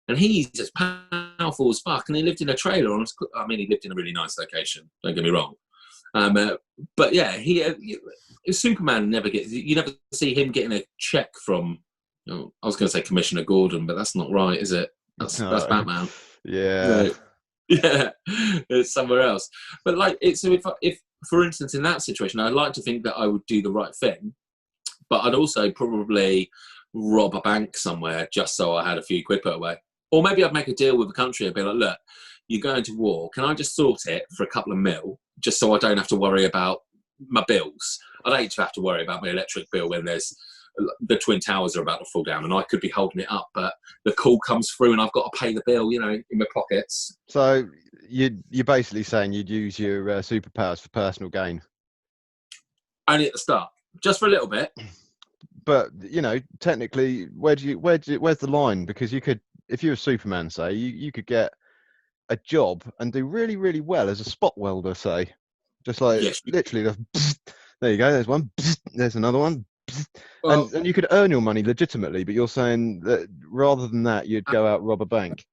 and he's as powerful as fuck, and he lived in a trailer. I mean, he lived in a really nice location. Don't get me wrong. But yeah, Superman never gets. You never see him getting a check from. I was going to say Commissioner Gordon, but that's not right, is it? That's Batman. Yeah, yeah, it's somewhere else. But like, so if for instance in that situation, I'd like to think that I would do the right thing, but I'd also probably rob a bank somewhere just so I had a few quid put away, or maybe I'd make a deal with the country and be like, look, you're going to war. Can I just sort it for a couple of mil? Just so I don't have to worry about my bills. I'd hate to have to worry about my electric bill when the Twin Towers are about to fall down and I could be holding it up, but the call comes through and I've got to pay the bill, in my pockets. So you're basically saying you'd use your superpowers for personal gain? Only at the start. Just for a little bit. But technically, where's the line? Because you could, if you were Superman, say, you could get a job and do really, really well as a spot welder, say, just like literally there you go, there's one, there's another one, well, and you could earn your money legitimately. But you're saying that rather than that, you'd go out rob a bank.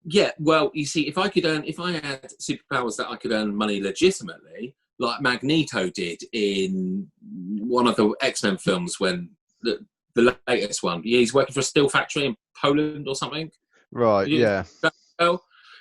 Yeah, well, you see, if I had superpowers that I could earn money legitimately, like Magneto did in one of the X-Men films, when the latest one, he's working for a steel factory in Poland or something. Right. Yeah.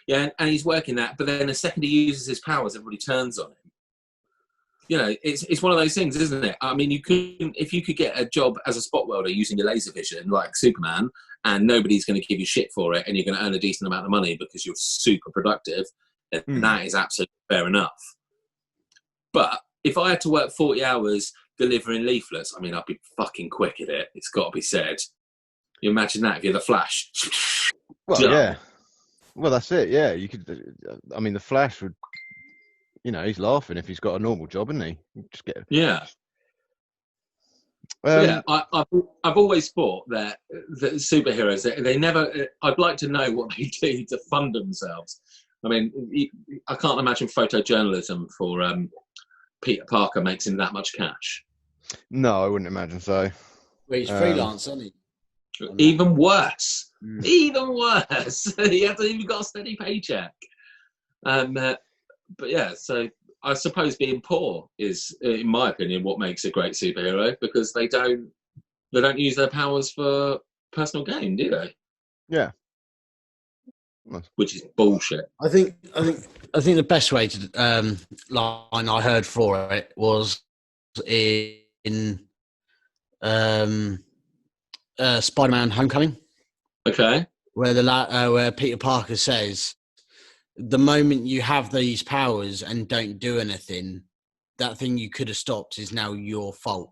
Yeah, and he's working that, but then the second he uses his powers, everybody turns on him. It's one of those things, isn't it? I mean, if you could get a job as a spot welder using your laser vision, like Superman, and nobody's going to give you shit for it, and you're going to earn a decent amount of money because you're super productive, then that is absolutely fair enough. But if I had to work 40 hours delivering leaflets, I mean, I'd be fucking quick at it. It's got to be said. You imagine that if you're the Flash. Well, yeah. Well, that's it. Yeah, you could. I mean, the Flash would. He's laughing if he's got a normal job, isn't he? Just get. Yeah. I've always thought that superheroes, they never. I'd like to know what they do to fund themselves. I mean, I can't imagine photojournalism for Peter Parker makes him that much cash. No, I wouldn't imagine so. Well, he's freelance, isn't he? Even worse. Even worse. He hasn't even got a steady paycheck. But yeah, so I suppose being poor is, in my opinion, what makes a great superhero, because they don't use their powers for personal gain, do they? Yeah. Which is bullshit. I think the best way to line I heard for it was in Spider-Man: Homecoming. Okay. Where Peter Parker says, the moment you have these powers and don't do anything, that thing you could have stopped is now your fault.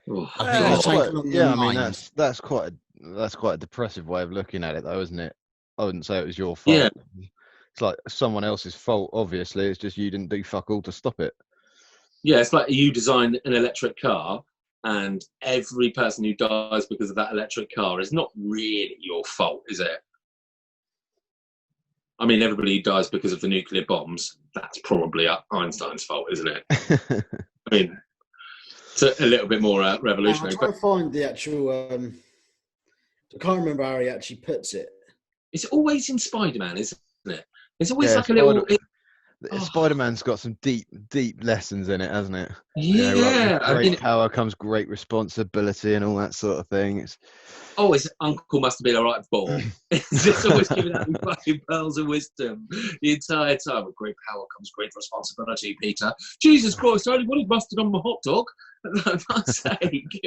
I mean that's quite a depressive way of looking at it, though, isn't it? I wouldn't say it was your fault. Yeah. It's like someone else's fault. Obviously, it's just you didn't do fuck all to stop it. Yeah, it's like you designed an electric car, and every person who dies because of that electric car is not really your fault, is it? I mean, everybody who dies because of the nuclear bombs, that's probably Einstein's fault, isn't it? I mean, it's a little bit more revolutionary. I'm trying to find the actual... I can't remember how he actually puts it. It's always in Spider-Man, isn't it? It's always like a little... Spider-Man's got some deep lessons in it, hasn't it? Yeah. With great power comes great responsibility and all that sort of thing. His uncle must have been a right ball. It's just always giving out fucking pearls of wisdom the entire time. With great power comes great responsibility, Peter. Jesus Christ, I only wanted mustard on my hot dog. For fuck's sake.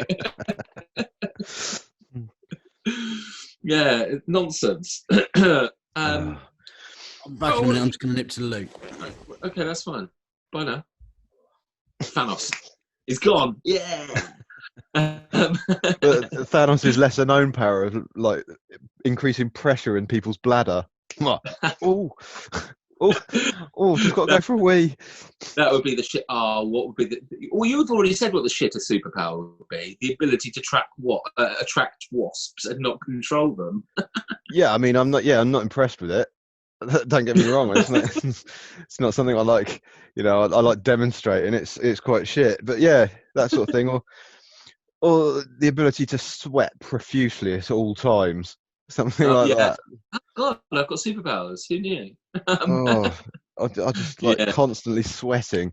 Yeah, nonsense. I'm back in a minute. I'm just going to nip to the loo. Okay, that's fine. Bye now. Thanos. He's gone. Yeah. Thanos' lesser known power of like increasing pressure in people's bladder. Oh, just got to go for a wee. That would be the shit. What would be the? Well, you've already said what the shit a superpower would be: the ability to attract wasps and not control them. Yeah, I mean, I'm not impressed with it. Don't get me wrong, it's not something I like. I like demonstrating. It's quite shit, but yeah, that sort of thing, or the ability to sweat profusely at all times, something like that. God, I've got superpowers. Who knew? I just like constantly sweating.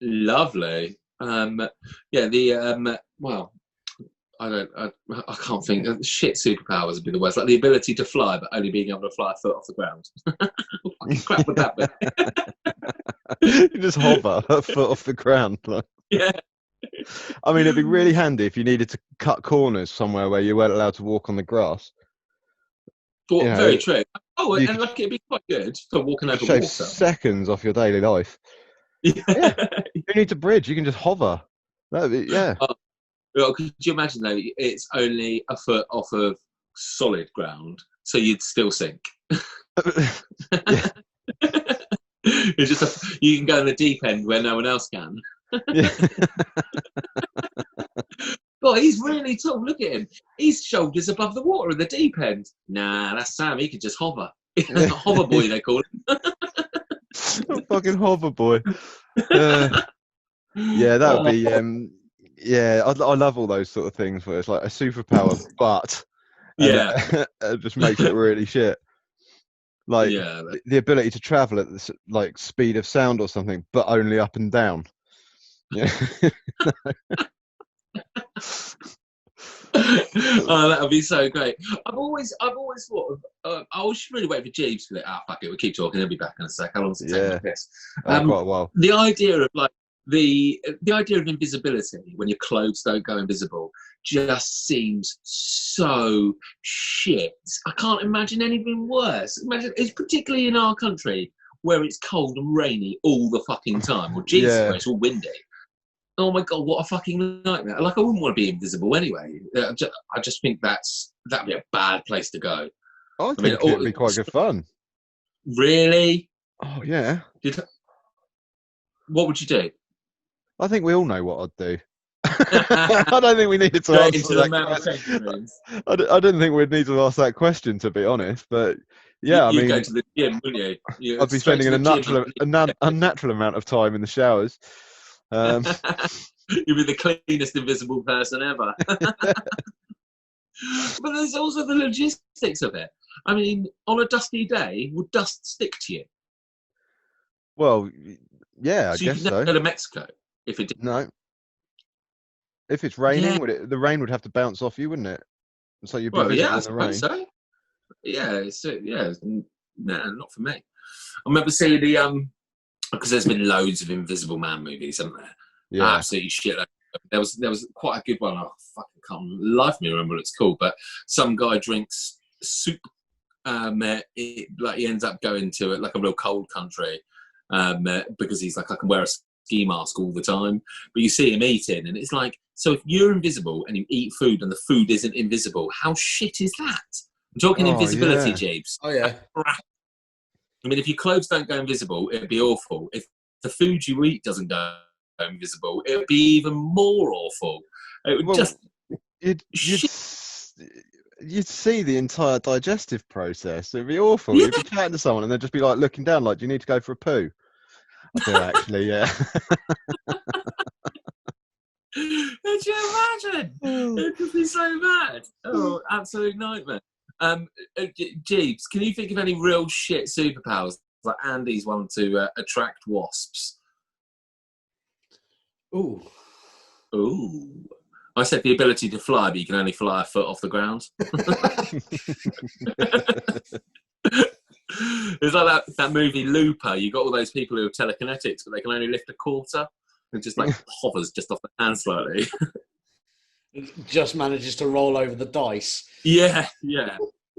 Lovely. Well, I can't think. Shit superpowers would be the worst. Like the ability to fly, but only being able to fly a foot off the ground. Crap with that bit. You just hover a foot off the ground. Like. Yeah. I mean, it'd be really handy if you needed to cut corners somewhere where you weren't allowed to walk on the grass. Well, very true. And it'd be quite good for walking over water. Seconds off your daily life. Yeah. You don't need to bridge. You can just hover. That'd be, yeah. Well, could you imagine though? It's only a foot off of solid ground, so you'd still sink. Yeah. It's just you can go in the deep end where no one else can. Yeah. God, he's really tall. Look at him. He's shoulders above the water in the deep end. Nah, that's Sam. He could just hover. Hover boy, they call him. Fucking hover boy. Yeah, that would be. Yeah, I love all those sort of things where it's like a superpower, but it just makes it really shit. Like the ability to travel at the like speed of sound or something, but only up and down. Yeah. Oh, that would be so great. I've always thought of. I was really waiting for Jeeves to be like, fuck it, we'll keep talking. He'll be back in a sec. How long does it take like this? Quite a while. The idea of like the idea of invisibility when your clothes don't go invisible just seems so shit. I can't imagine anything worse. Imagine it's particularly in our country where it's cold and rainy all the fucking time. Well, Jesus, where it's all windy. Oh my God, what a fucking nightmare. Like, I wouldn't want to be invisible anyway. I just think that'd be a bad place to go. I think it'd be quite good fun. Really? Oh, yeah. What would you do? I think we all know what I'd do. I don't think we needed to answer that question. I didn't think we'd need to ask that question, to be honest. But yeah, I mean, go to the gym, wouldn't you? I'd be spending an unnatural amount of time in the showers. You'd be the cleanest invisible person ever. But there's also the logistics of it. I mean, on a dusty day, would dust stick to you? Well, yeah, I guess so. You could never go to Mexico if it didn't. No. If it's raining, the rain would have to bounce off you, wouldn't it? So you'd be visible in the rain. So. Yeah, nah, not for me. I remember seeing the because there's been loads of Invisible Man movies, haven't there? Yeah, absolutely shit. There was quite a good one. I fucking can't life me remember what it's called, but some guy drinks soup. He ends up going to like a real cold country because he's like, I can wear a ski mask all the time. But you see him eating, and it's like, so if you're invisible and you eat food and the food isn't invisible, how shit is that? I'm talking invisibility, Jeeves. Oh yeah. I mean, if your clothes don't go invisible, it'd be awful. If the food you eat doesn't go invisible, it would be even more awful. It would you'd see the entire digestive process. It'd be awful. Yeah. You'd be chatting to someone and they'd just be like looking down, like, do you need to go for a poo? I do actually, yeah. Could you imagine? It could be so bad. Oh, absolute nightmare. Jeeves, can you think of any real shit superpowers like Andy's one to attract wasps? Ooh. I said the ability to fly, but you can only fly a foot off the ground. It's like that movie Looper. You got all those people who have telekinetics, but they can only lift a quarter. It just like hovers just off the hand slightly. It just manages to roll over the dice. Yeah.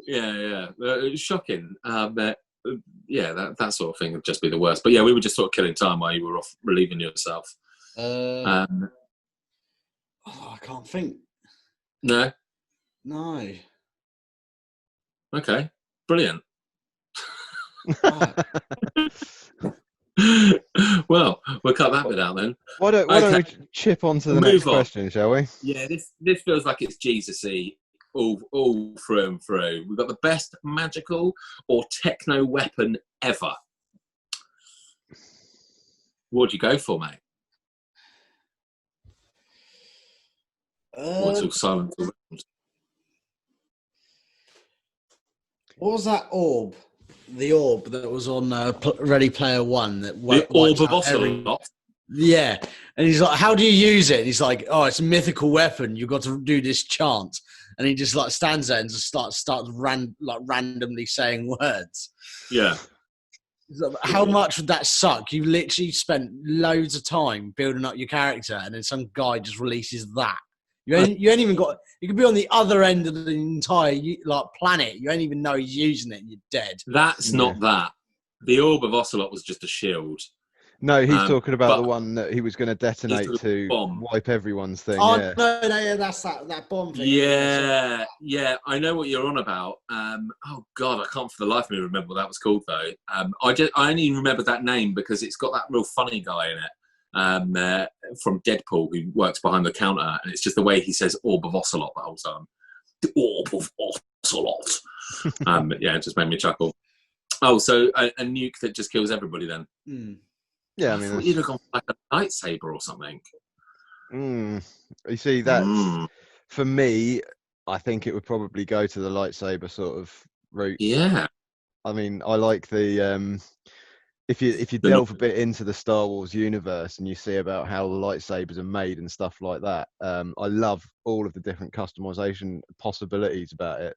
It's shocking. That sort of thing would just be the worst. But yeah, we were just sort of killing time while you were off relieving yourself. I can't think. No. Okay. Brilliant. Well, we'll cut that bit out then. Why don't we chip on to the next question, shall we? Yeah, this feels like it's Jesus-y all through and through. We've got the best magical or techno weapon ever. What'd you go for, mate? It's all silent. What was that orb? The orb that was on Ready Player One. The orb of Ocelot. Yeah, and he's like, "How do you use it?" And he's like, "Oh, it's a mythical weapon. You've got to do this chant." And he just like stands there and just starts randomly saying words. Yeah. How much would that suck? You literally spent loads of time building up your character, and then some guy just releases that. You ain't even got. You could be on the other end of the entire planet. You ain't even know he's using it, and you're dead. That's not that. The orb of Ocelot was just a shield. No, he's talking about the one that he was going to detonate to wipe everyone's thing. Oh yeah. No, that's that bomb thing. Yeah, I know what you're on about. Oh God, I can't for the life of me remember what that was called though. I only remember that name because it's got that real funny guy in it. from Deadpool, who works behind the counter, and it's just the way he says "orb of ocelot" the whole time. The orb of ocelot. Yeah, it just made me chuckle. Oh, so a nuke that just kills everybody then? Yeah, I thought you'd have gone for like a lightsaber or something. You see, that's for me. I think it would probably go to the lightsaber sort of route. Yeah. I mean, I like the if you delve a bit into the Star Wars universe and you see about how the lightsabers are made and stuff like that. I love all of the different customization possibilities about it.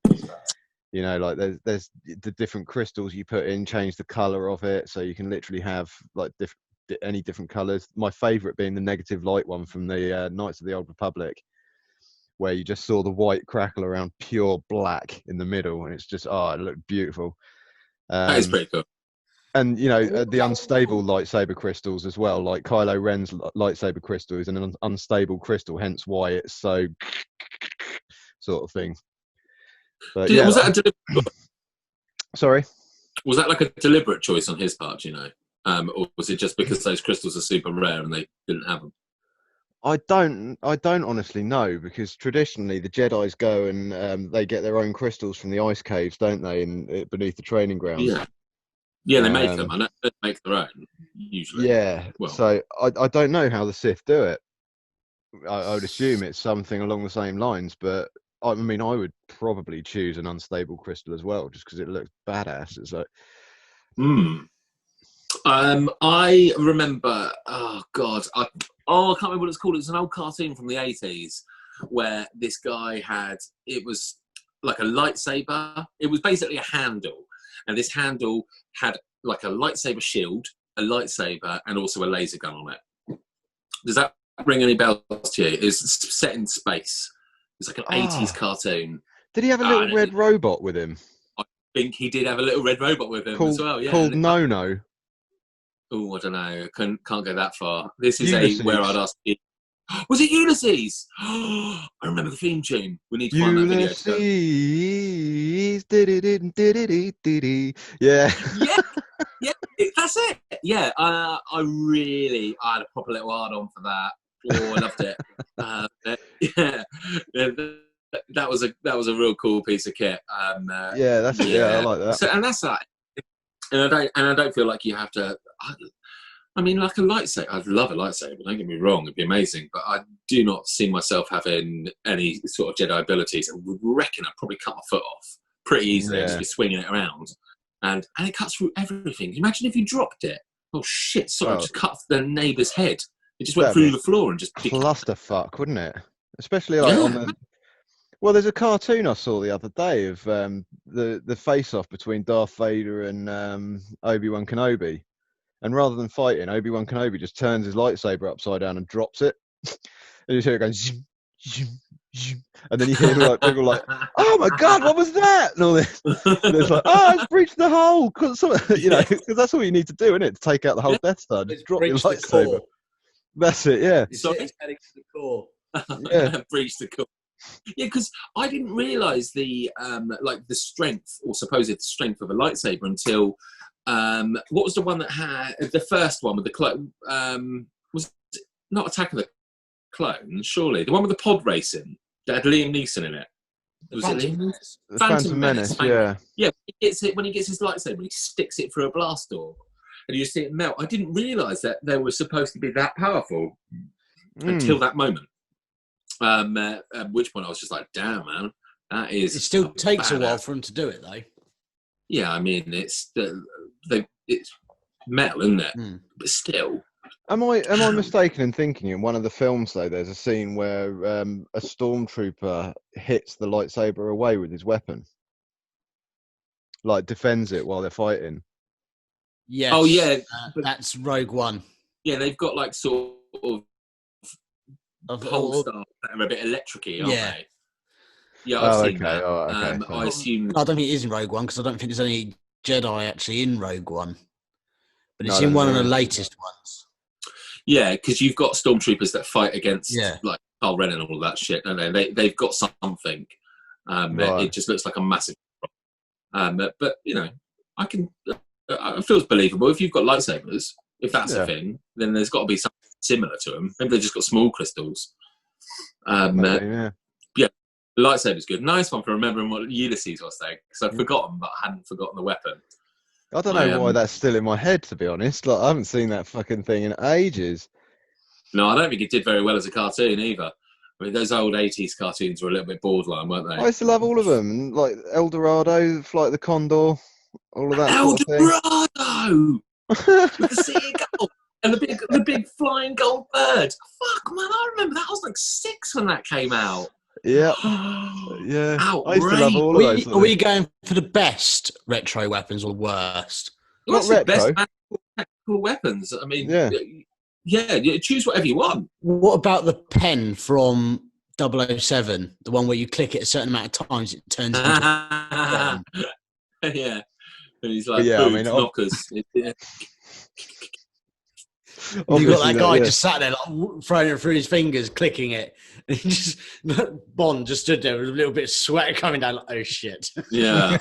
You know, like there's the different crystals you put in, change the color of it, so you can literally have like any different colors. My favorite being the negative light one from the Knights of the Old Republic, where you just saw the white crackle around pure black in the middle, and it's just it looked beautiful. That is pretty cool. And you know, the unstable lightsaber crystals as well, like Kylo Ren's lightsaber crystal is an unstable crystal, hence why it's so sort of thing. But was that a deliberate? Sorry, was that like a deliberate choice on his part? You know, or was it just because those crystals are super rare and they didn't have them? I don't honestly know, because traditionally the Jedis go and they get their own crystals from the ice caves, don't they, beneath the training grounds? Yeah, they make them. I know they make their own usually. Yeah. Well, so I don't know how the Sith do it. I would assume it's something along the same lines, but I mean, I would probably choose an unstable crystal as well, just because it looks badass. It's like, I remember. Oh God, I can't remember what it's called. It was an old cartoon from the 80s where this guy it was like a lightsaber. It was basically a handle, and this handle had like a lightsaber shield, a lightsaber, and also a laser gun on it. Does that ring any bells to you? It's set in space. It's like an 80s cartoon. Did he have a little red robot with him? I think he did have a little red robot with him as well. Yeah, called No. Oh, I don't know. Can't go that far. This is where I'd ask you. Was it Ulysses? I remember the theme tune. We need to find that video. Ulysses. Yeah. Yeah, that's it. Yeah, I had a proper little hard on for that. Oh, I loved it. That was a real cool piece of kit. Yeah, that's it. Yeah, I like that. So, and that's that. And I don't feel like you have to. I mean, like a lightsaber. I'd love a lightsaber. Don't get me wrong; it'd be amazing. But I do not see myself having any sort of Jedi abilities. I would reckon I'd probably cut my foot off pretty easily and just be swinging it around. And it cuts through everything. Imagine if you dropped it. Oh shit! Sorry, I just cut the neighbour's head. It just went through the floor and just clusterfuck, wouldn't it? Especially like on the. Well, there's a cartoon I saw the other day of the face-off between Darth Vader and Obi-Wan Kenobi, and rather than fighting, Obi-Wan Kenobi just turns his lightsaber upside down and drops it, and you hear it going zoom, zoom, zoom, and then you hear like people like, "Oh my god, what was that?" and all this. And it's like, "Oh, it's breached the hole," because that's all you need to do, isn't it? To take out the whole Death Star, just drop your lightsaber. That's it, yeah. So it's heading to the core. Breach the core. Yeah, because I didn't realise the strength or supposed strength of a lightsaber until what was the one that had the first one with the clone? Was it not Attack of the Clones? Surely the one with the pod racing that had Liam Neeson in it. Was it Liam Neeson? Phantom Menace. Yeah. Yeah. When he gets his lightsaber, he sticks it through a blast door, and you see it melt. I didn't realise that they were supposed to be that powerful until that moment. At which point I was just like, damn, man, that is. It still takes a while for them to do it, though. Yeah, I mean, it's metal, isn't it? But still. Am I mistaken in thinking in one of the films though? There's a scene where a stormtrooper hits the lightsaber away with his weapon, like defends it while they're fighting. Yes. Oh yeah, that's Rogue One. Yeah, they've got like sort of pole stars that are a bit electric-y, aren't they? Yeah, I've seen that. Okay. I assume. I don't think it is in Rogue One because I don't think there's any Jedi actually in Rogue One, but it's in one of the latest ones. Yeah, because you've got stormtroopers that fight against like Kylo Ren and all that shit, don't they? They've got something. It just looks like a massive. But you know, it feels believable if you've got lightsabers. If that's a thing, then there's got to be something similar to them. Maybe they've just got small crystals. Maybe, yeah. Yeah, lightsaber's good. Nice one for remembering what Ulysses was saying, because I'd forgotten, but I hadn't forgotten the weapon. I don't know why that's still in my head, to be honest. Like, I haven't seen that fucking thing in ages. No, I don't think it did very well as a cartoon either. I mean, those old 80s cartoons were a little bit borderline, weren't they? I used to love all of them, like El Dorado, Flight of the Condor, all of that El sort of Dorado! thing. With the seagull and the big flying gold bird. Fuck, man, I remember that. I was like 6 when that came out. Yeah. Yeah. I used to love all of those. Are we going for the best retro weapons or worst? Not retro. Best tactical weapons. I mean, yeah, choose whatever you want. What about the pen from 007? The one where you click it a certain amount of times, it turns into a pen. Yeah. And he's like, knockers. You got that guy just sat there, like, throwing it through his fingers, clicking it. And he just, Bond just stood there with a little bit of sweat coming down, like, oh shit. Yeah.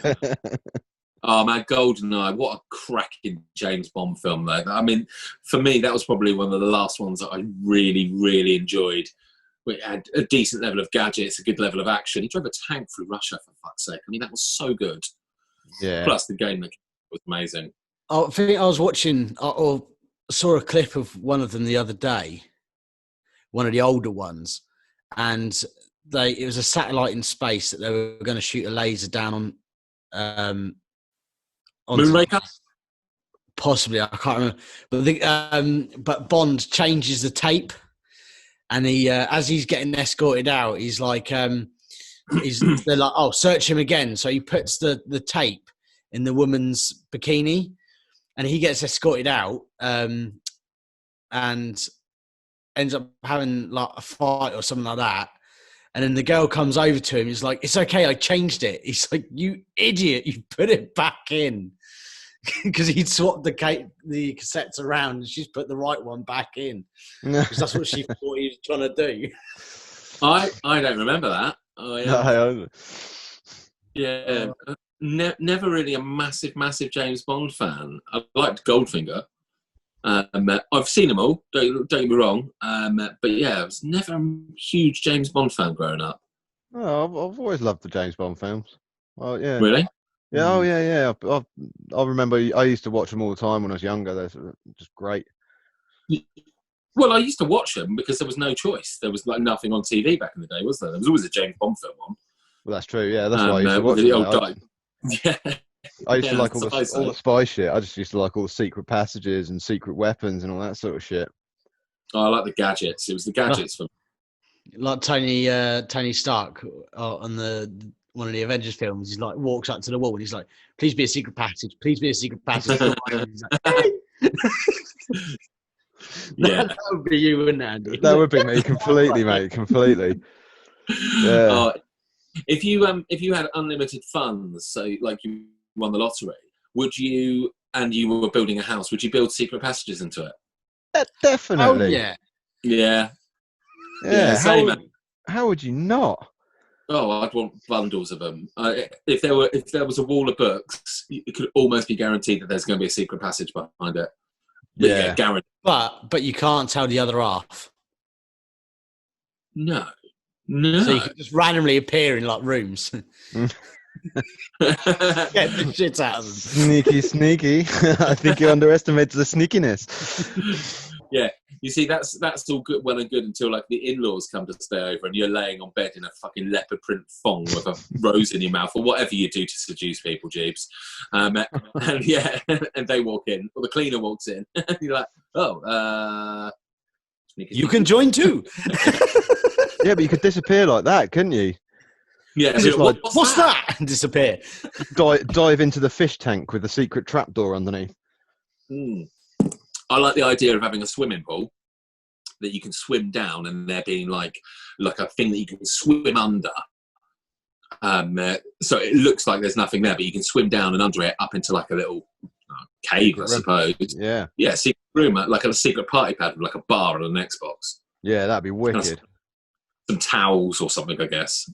Oh man, GoldenEye, what a cracking James Bond film though. I mean, for me, that was probably one of the last ones that I really, really enjoyed. It had a decent level of gadgets, a good level of action. He drove a tank through Russia, for fuck's sake. I mean, that was so good. Yeah. Plus the game that was amazing. I think I was watching, or saw a clip of one of them the other day, one of the older ones, and it was a satellite in space that they were going to shoot a laser down on. Moonraker? Possibly, I can't remember. But Bond changes the tape, and he, as he's getting escorted out, he's like, they're like, oh, search him again. So he puts the tape in the woman's bikini, and he gets escorted out, and ends up having like a fight or something like that. And then the girl comes over to him. He's like, it's okay, I changed it. He's like, you idiot, you put it back in. Because he'd swapped the cassettes around and she's put the right one back in. Because that's what she thought he was trying to do. I don't remember that. Never really a massive James Bond fan. I liked Goldfinger. I've seen them all, don't get me wrong. But yeah, I was never a huge James Bond fan growing up. Oh, I've always loved the James Bond films. Oh, yeah. Really? Yeah, oh, yeah. I remember I used to watch them all the time when I was younger. They're just great. Well, I used to watch them because there was no choice. There was like nothing on TV back in the day, was there? There was always a James Bond film on. Well, that's true, yeah. That's why I used to watch them. Yeah. I used to like all the spy shit. I just used to like all the secret passages and secret weapons and all that sort of shit. Oh, I like the gadgets. It was the gadgets for like Tony Stark on one of the Avengers films. He's like walks up to the wall and he's like, "Please be a secret passage. Please be a secret passage." Yeah, that would be you, wouldn't it, Andy? That would be me completely, mate. Completely. Yeah. If you had unlimited funds, so like you won the lottery, would you, and you were building a house, would you build secret passages into it? Definitely. Oh, yeah. How would you not? Oh, I'd want bundles of them. If there was a wall of books, it could almost be guaranteed that there's going to be a secret passage behind it. Yeah, guaranteed. But you can't tell the other half. No. So you can just randomly appear in like rooms. Get the shit out of them. Sneaky. I think you underestimated the sneakiness. Yeah, you see, that's all good, well and good until like the in-laws come to stay over and you're laying on bed in a fucking leopard print thong with a rose in your mouth or whatever you do to seduce people, Jeeves. And they walk in, or the cleaner walks in, and you're like, oh, you can join too. Yeah, but you could disappear like that, couldn't you? Yeah, just like, what's that? And disappear. Dive into the fish tank with a secret trapdoor underneath. I like the idea of having a swimming pool that you can swim down, and there being like a thing that you can swim under. So it looks like there's nothing there, but you can swim down and under it up into like a little cave, I suppose. Yeah, secret room, like a secret party pad with like a bar and an Xbox. Yeah, that'd be wicked. Some towels or something, I guess.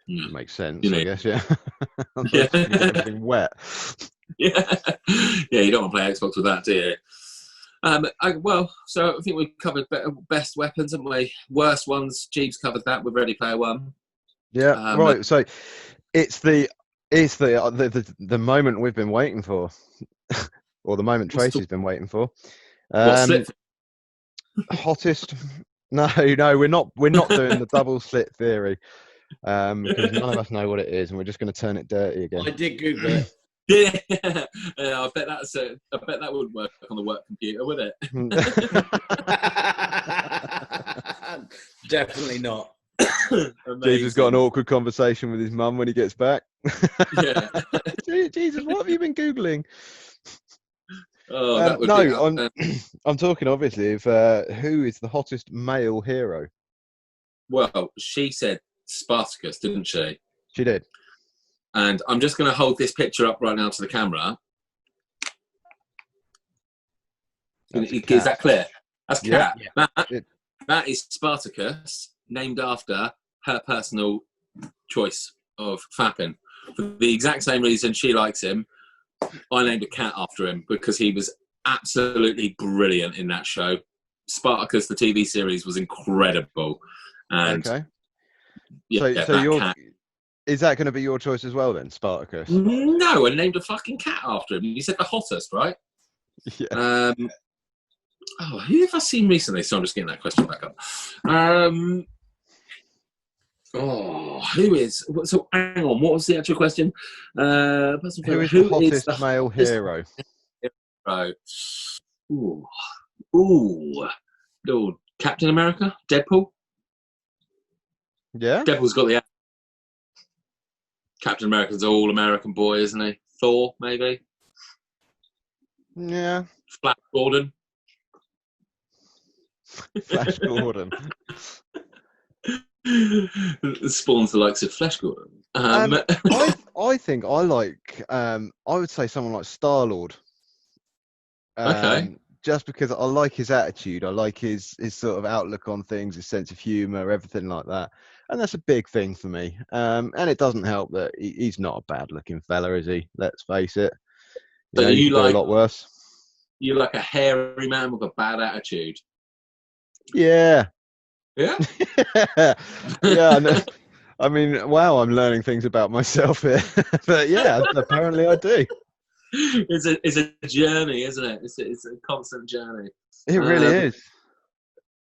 Makes sense, I guess. Yeah. Yeah. Everything wet. Yeah, you don't want to play Xbox with that, do you? So I think we've covered best weapons, haven't we? Worst ones, Jeeves covered that with Ready Player One. Yeah, right. So it's the moment we've been waiting for, or the moment Tracy's been waiting for. Hottest? No, we're not doing the double slit theory, because none of us know what it is, and we're just going to turn it dirty again. I did Google it. Yeah, I bet that wouldn't work on the work computer, would it? Definitely not. Jesus got an awkward conversation with his mum when he gets back. Yeah. Jesus, what have you been Googling? Oh, that would be I'm talking obviously of who is the hottest male hero. Well, she said Spartacus, didn't she? She did. And I'm just going to hold this picture up right now to the camera. Is that clear? That's Cat. Yeah. That is Spartacus, named after her personal choice of fapping. For the exact same reason she likes him, I named a cat after him because he was absolutely brilliant in that show. Spartacus, the TV series, was incredible. And okay. Yeah, so cat. Is that going to be your choice as well then, Spartacus? No, I named a fucking cat after him. You said the hottest, right? Yeah. Who have I seen recently? So I'm just getting that question back up. Who is? So hang on, what was the actual question? Who is the hottest male hero? Ooh, Captain America, Deadpool. Yeah, Deadpool's got the. Captain America's an all-American boy, isn't he? Thor, maybe. Yeah. Flash Gordon. Flash Gordon. Spawns the likes of Flash Gordon. I think I like. I would say someone like Star-Lord. Okay. Just because I like his attitude, I like his sort of outlook on things, his sense of humour, everything like that, and that's a big thing for me. And it doesn't help that he's not a bad-looking fella, is he? Let's face it. So you like a lot worse. You like a hairy man with a bad attitude? Yeah. Yeah. Yeah. I mean, wow, I'm learning things about myself here, but yeah, apparently I do. It's a journey, isn't it? It's a constant journey. It really is.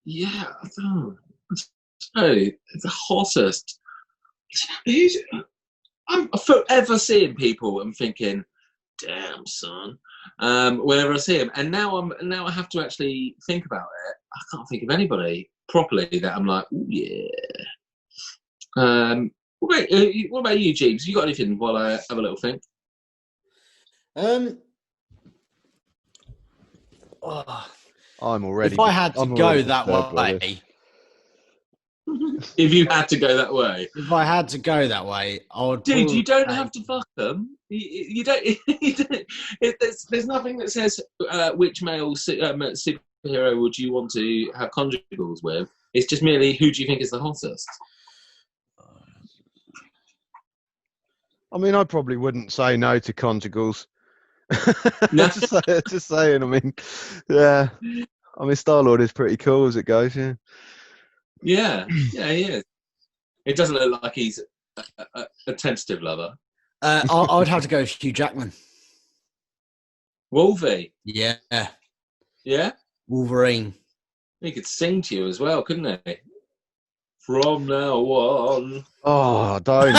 Yeah. It's the hottest. I'm forever seeing people and thinking, "Damn, son." Whenever I see him, and now I have to actually think about it. I can't think of anybody properly that I'm like, "Ooh, yeah." What about you, Jeeves? You got anything while I have a little think? I'm already. If I had to go that way. If you had to go that way. If I had to go that way, I would. Dude, you don't have to fuck them. You don't. There's nothing that says which male superhero would you want to have conjugals with. It's just merely who do you think is the hottest. I mean, I probably wouldn't say no to conjugals. No. just saying. I mean, yeah. I mean, Star-Lord is pretty cool as it goes. Yeah. Yeah, he is. It doesn't look like he's a tentative lover. I would have to go with Hugh Jackman. Wolvie. Yeah. Yeah? Wolverine. He could sing to you as well, couldn't he? From now on. Oh, don't.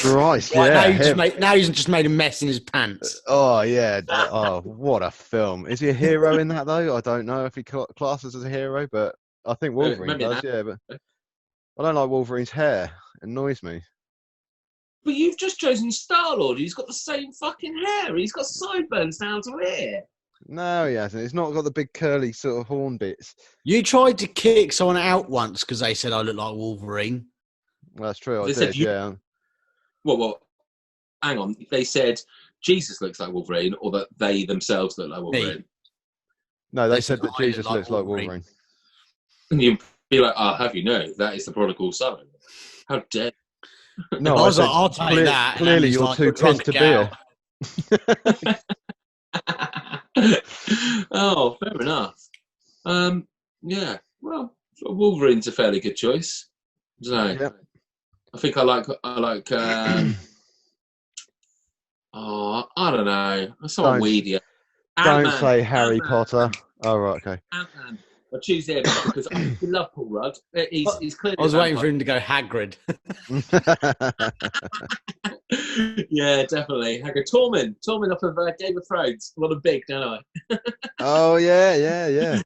Christ, right, yeah. Now he's just made a mess in his pants. Oh, yeah. Oh, what a film. Is he a hero in that, though? I don't know if he classes as a hero, but I think Wolverine does, yeah. But I don't like Wolverine's hair. It annoys me. But you've just chosen Star-Lord. He's got the same fucking hair. He's got sideburns down to here. No, he hasn't. It's not got the big curly sort of horn bits. You tried to kick someone out once because they said I look like Wolverine. Well, that's true. I did, yeah. Well, hang on. They said Jesus looks like Wolverine, or that they themselves look like Wolverine. No, they said that Jesus looks like Wolverine. And you'd be like, "I'll have you know, that is the prodigal son." How dare? No, I'll tell you that. Clearly, you're too tense to beer. Oh, fair enough. Yeah. Well, Wolverine's a fairly good choice. I don't know. Yep. I think I like. Oh, I don't know. Someone Don't- weedier. Don't Ant-Man. say Harry Ant-Man. Potter. Oh, right, okay. Ant-Man. I choose him because I love Paul Rudd. He's clearly. I was a waiting for vampire. him to go Hagrid. Yeah, definitely. Hagrid. Tormund off of Game of Thrones. A lot of big, don't I? Oh, yeah.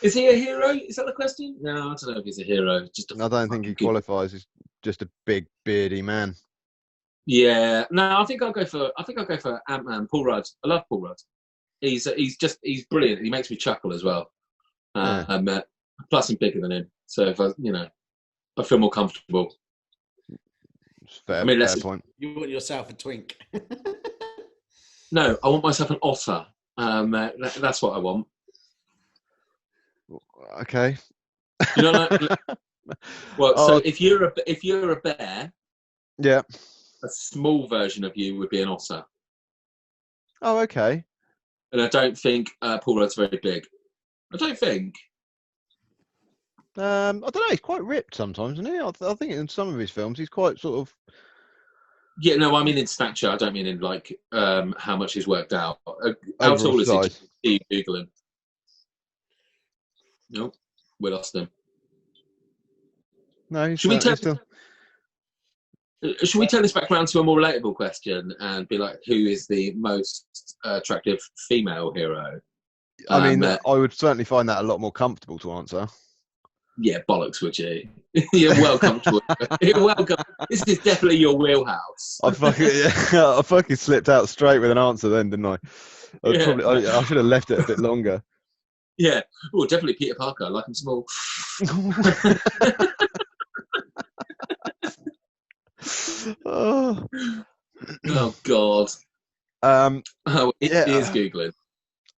Is he a hero? Is that the question? No, I don't know if he's a hero. Just I don't think he qualifies. He's just a big, beardy man. Yeah. No, I think I'll go for Ant-Man. Paul Rudd. I love Paul Rudd. He's brilliant. He makes me chuckle as well. Plus, I'm bigger than him, so if I feel more comfortable. Fair, I mean, fair point. You want yourself a twink. No, I want myself an otter. That's what I want. Okay. You know, well, so if you're a bear, yeah. a small version of you would be an otter. Oh, okay. And I don't think Paul Rudd's very big. I don't think. I don't know. He's quite ripped sometimes, isn't he? I think in some of his films, he's quite sort of. Yeah, no, I mean in stature. I don't mean in like how much he's worked out. How tall is he? Just Google him. Nope, we lost him. No, he's Should we still. Should we turn this back around to a more relatable question and be like, who is the most attractive female hero? I mean, I would certainly find that a lot more comfortable to answer. Yeah, bollocks, would you? You're well comfortable. You're welcome. This is definitely your wheelhouse. I fucking slipped out straight with an answer then, didn't I? I should have left it a bit longer. Yeah. Oh, definitely Peter Parker. I like him small. Oh God. It is Googling.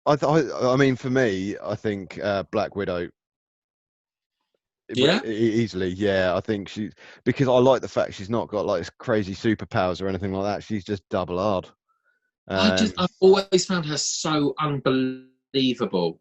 I mean, for me, I think Black Widow. Yeah. Easily, yeah. I think because I like the fact she's not got like crazy superpowers or anything like that. She's just double hard. I've always found her so unbelievable.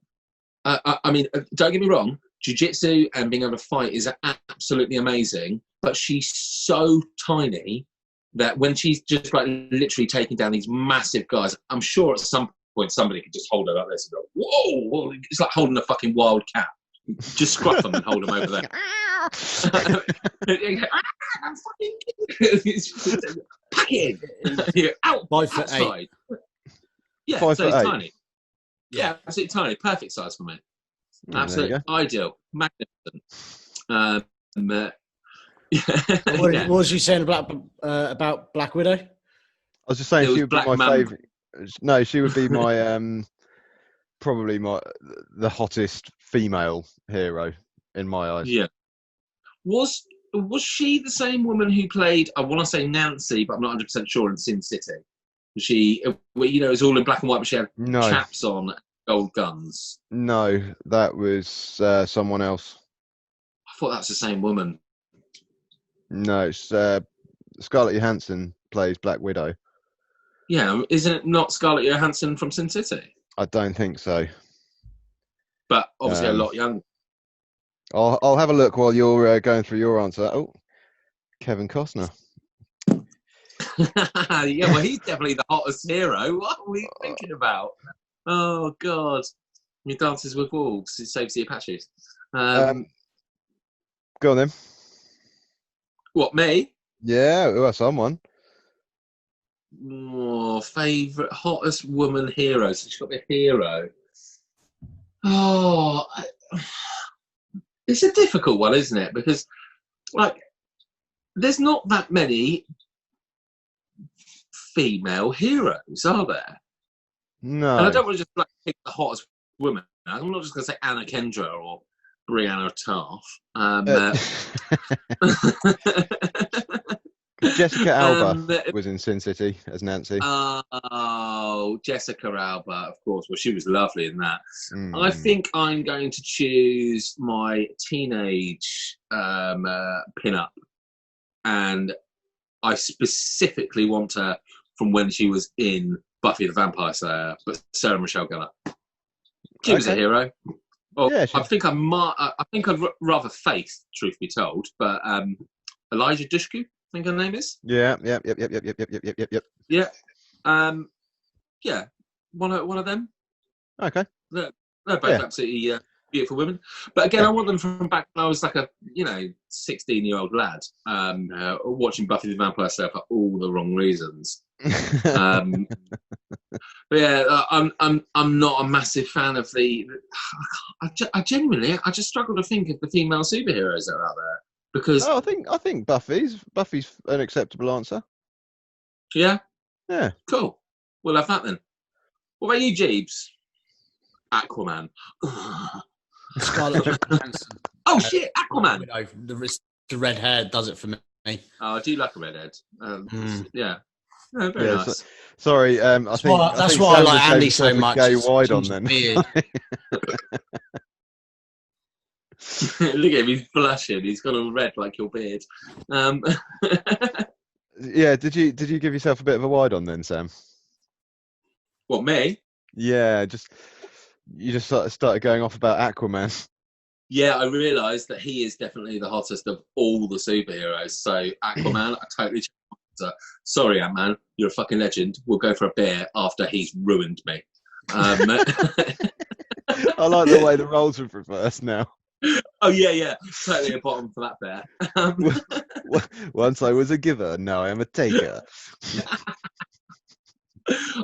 I mean, don't get me wrong. Jiu-jitsu and being able to fight is absolutely amazing, but she's so tiny that when she's just like literally taking down these massive guys, I'm sure at some point somebody could just hold her like this and go, whoa! It's like holding a fucking wild cat. Just scruff them and hold them over there. I'm fucking pack it out. 5'8". Yeah, 5'8". So he's tiny. Yeah, absolutely tiny. Perfect size for me. Absolutely ideal. Magnificent. What was you saying about Black Widow? I was just saying she would be my favourite. No, she would be my probably the hottest female hero in my eyes. Yeah. Was she the same woman who played? I want to say Nancy, but I'm not 100% sure. In Sin City, she, it's all in black and white, but she had chaps on, gold guns. No, that was someone else. I thought that's the same woman. No, it's Scarlett Johansson plays Black Widow. Yeah, isn't it not Scarlett Johansson from Sin City? I don't think so. But obviously a lot younger. I'll have a look while you're going through your answer. Oh, Kevin Costner. Yeah, well, he's definitely the hottest hero. What were you thinking about? Oh, God. He dances with wolves. He saves the Apaches. Go on then. What, me? Yeah, well, someone. Oh, favourite, hottest woman hero. So she's got to be a hero. Oh, it's a difficult one, isn't it? Because, there's not that many female heroes, are there? No. And I don't want to just pick the hottest woman. I'm not just going to say Anna Kendra or Brianna Taff. Jessica Alba was in Sin City as Nancy. Oh, Jessica Alba, of course. Well, she was lovely in that. I think I'm going to choose my teenage pin-up. And I specifically want her from when she was in Buffy the Vampire Slayer, but Sarah Michelle Gellar. She was a hero. Well, Yeah, I think I'd rather Faith, truth be told, but Elijah Dushku, I think her name is. Yep. Yeah. Yeah. One of them. Okay. They're both absolutely beautiful women. But again, I want them from back when I was like a 16-year-old lad, watching Buffy the Vampire Slayer for all the wrong reasons. But yeah, I'm not a massive fan of the. I genuinely just struggle to think of the female superheroes that are out there because. Oh, I think Buffy's an acceptable answer. Yeah. Yeah. Cool. We'll have that then. What about you, Jeeves? Aquaman. Scarlett Johansson. Oh shit, Aquaman. The red hair does it for me. Oh, I do like a redhead. Yeah. Oh, very nice. Sorry, that's why I like Andy so much. Gay wide on then. Look at him, he's blushing. He's got all red like your beard. Yeah, did you give yourself a bit of a wide on then, Sam? What, me? Yeah, you just sort of started going off about Aquaman. Yeah, I realised that he is definitely the hottest of all the superheroes. So Aquaman, I totally. Sorry, Ant-Man, you're a fucking legend. We'll go for a beer after he's ruined me. I like the way the roles are reversed now. Oh yeah, totally a bottom for that bear. Once I was a giver, now I am a taker.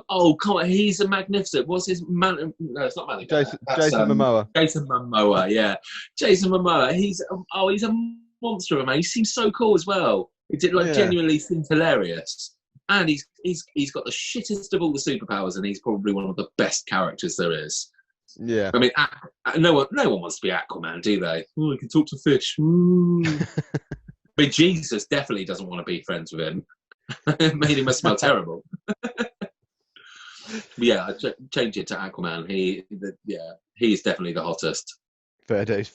Oh, come on, he's a magnificent. What's his man? No, it's not magnificent. Jason Momoa. Jason Momoa, yeah. Jason Momoa. He's a monster of a man. He seems so cool as well. He did genuinely seems hilarious, and he's got the shittest of all the superpowers, and he's probably one of the best characters there is. Yeah. I mean, no one wants to be Aquaman, do they? Oh, he can talk to fish. But Jesus definitely doesn't want to be friends with him. It made him smell terrible. Yeah, change it to Aquaman. He is definitely the hottest. Fair days.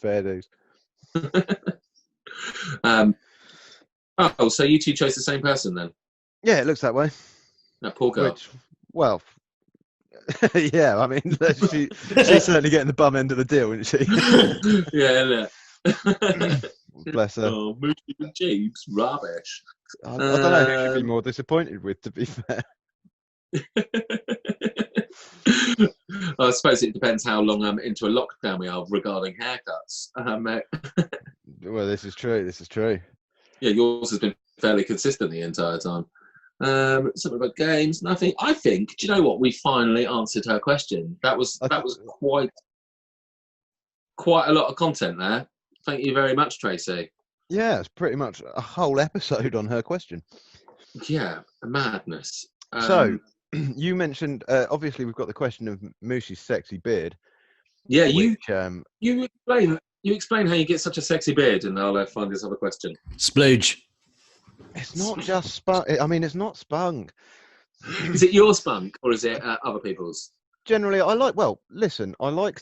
So you two chose the same person then? Yeah, it looks that way. That poor girl. Yeah, I mean, she's certainly getting the bum end of the deal, isn't she? Yeah, Bless her. Oh, Moody and Jeeves, rubbish. I don't know who she'd be more disappointed with, to be fair. I suppose it depends how long into a lockdown we are regarding haircuts. Well, this is true. Yeah, yours has been fairly consistent the entire time. Something about games, nothing. I think. Do you know what? We finally answered her question. That was quite a lot of content there. Thank you very much, Tracy. Yeah, it's pretty much a whole episode on her question. Yeah, a madness. So you mentioned obviously we've got the question of Moosey's sexy beard. Yeah, which, you explain how you get such a sexy beard, and I'll find this other question. Splooge. It's not just spunk. I mean, it's not spunk. Is it your spunk or is it other people's? Generally, I like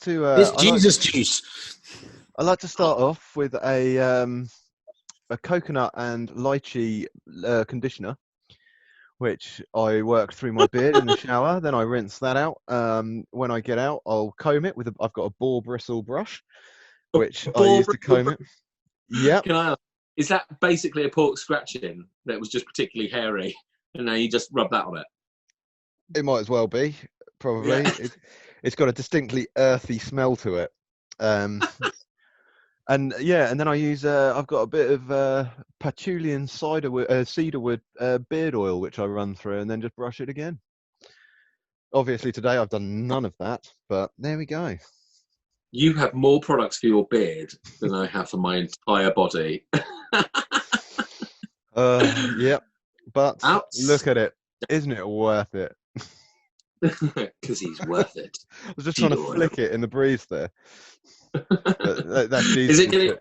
to. It's Jesus juice. I like to start off with a coconut and lychee conditioner, which I work through my beard in the shower. Then I rinse that out. When I get out, I'll comb it with. I've got a boar bristle brush, which I use to comb it. Yeah. Can I ask, is that basically a pork scratching that was just particularly hairy, and now you just rub that on it? It might as well be. Probably. Yeah. It's got a distinctly earthy smell to it. And then I use. I've got a bit of Pachulian cedarwood beard oil, which I run through, and then just brush it again. Obviously, today I've done none of that, but there we go. You have more products for your beard than I have for my entire body. Yep. But look at it. Isn't it worth it? Because he's worth it. I was just trying to flick it in the breeze there. That's Is it gonna?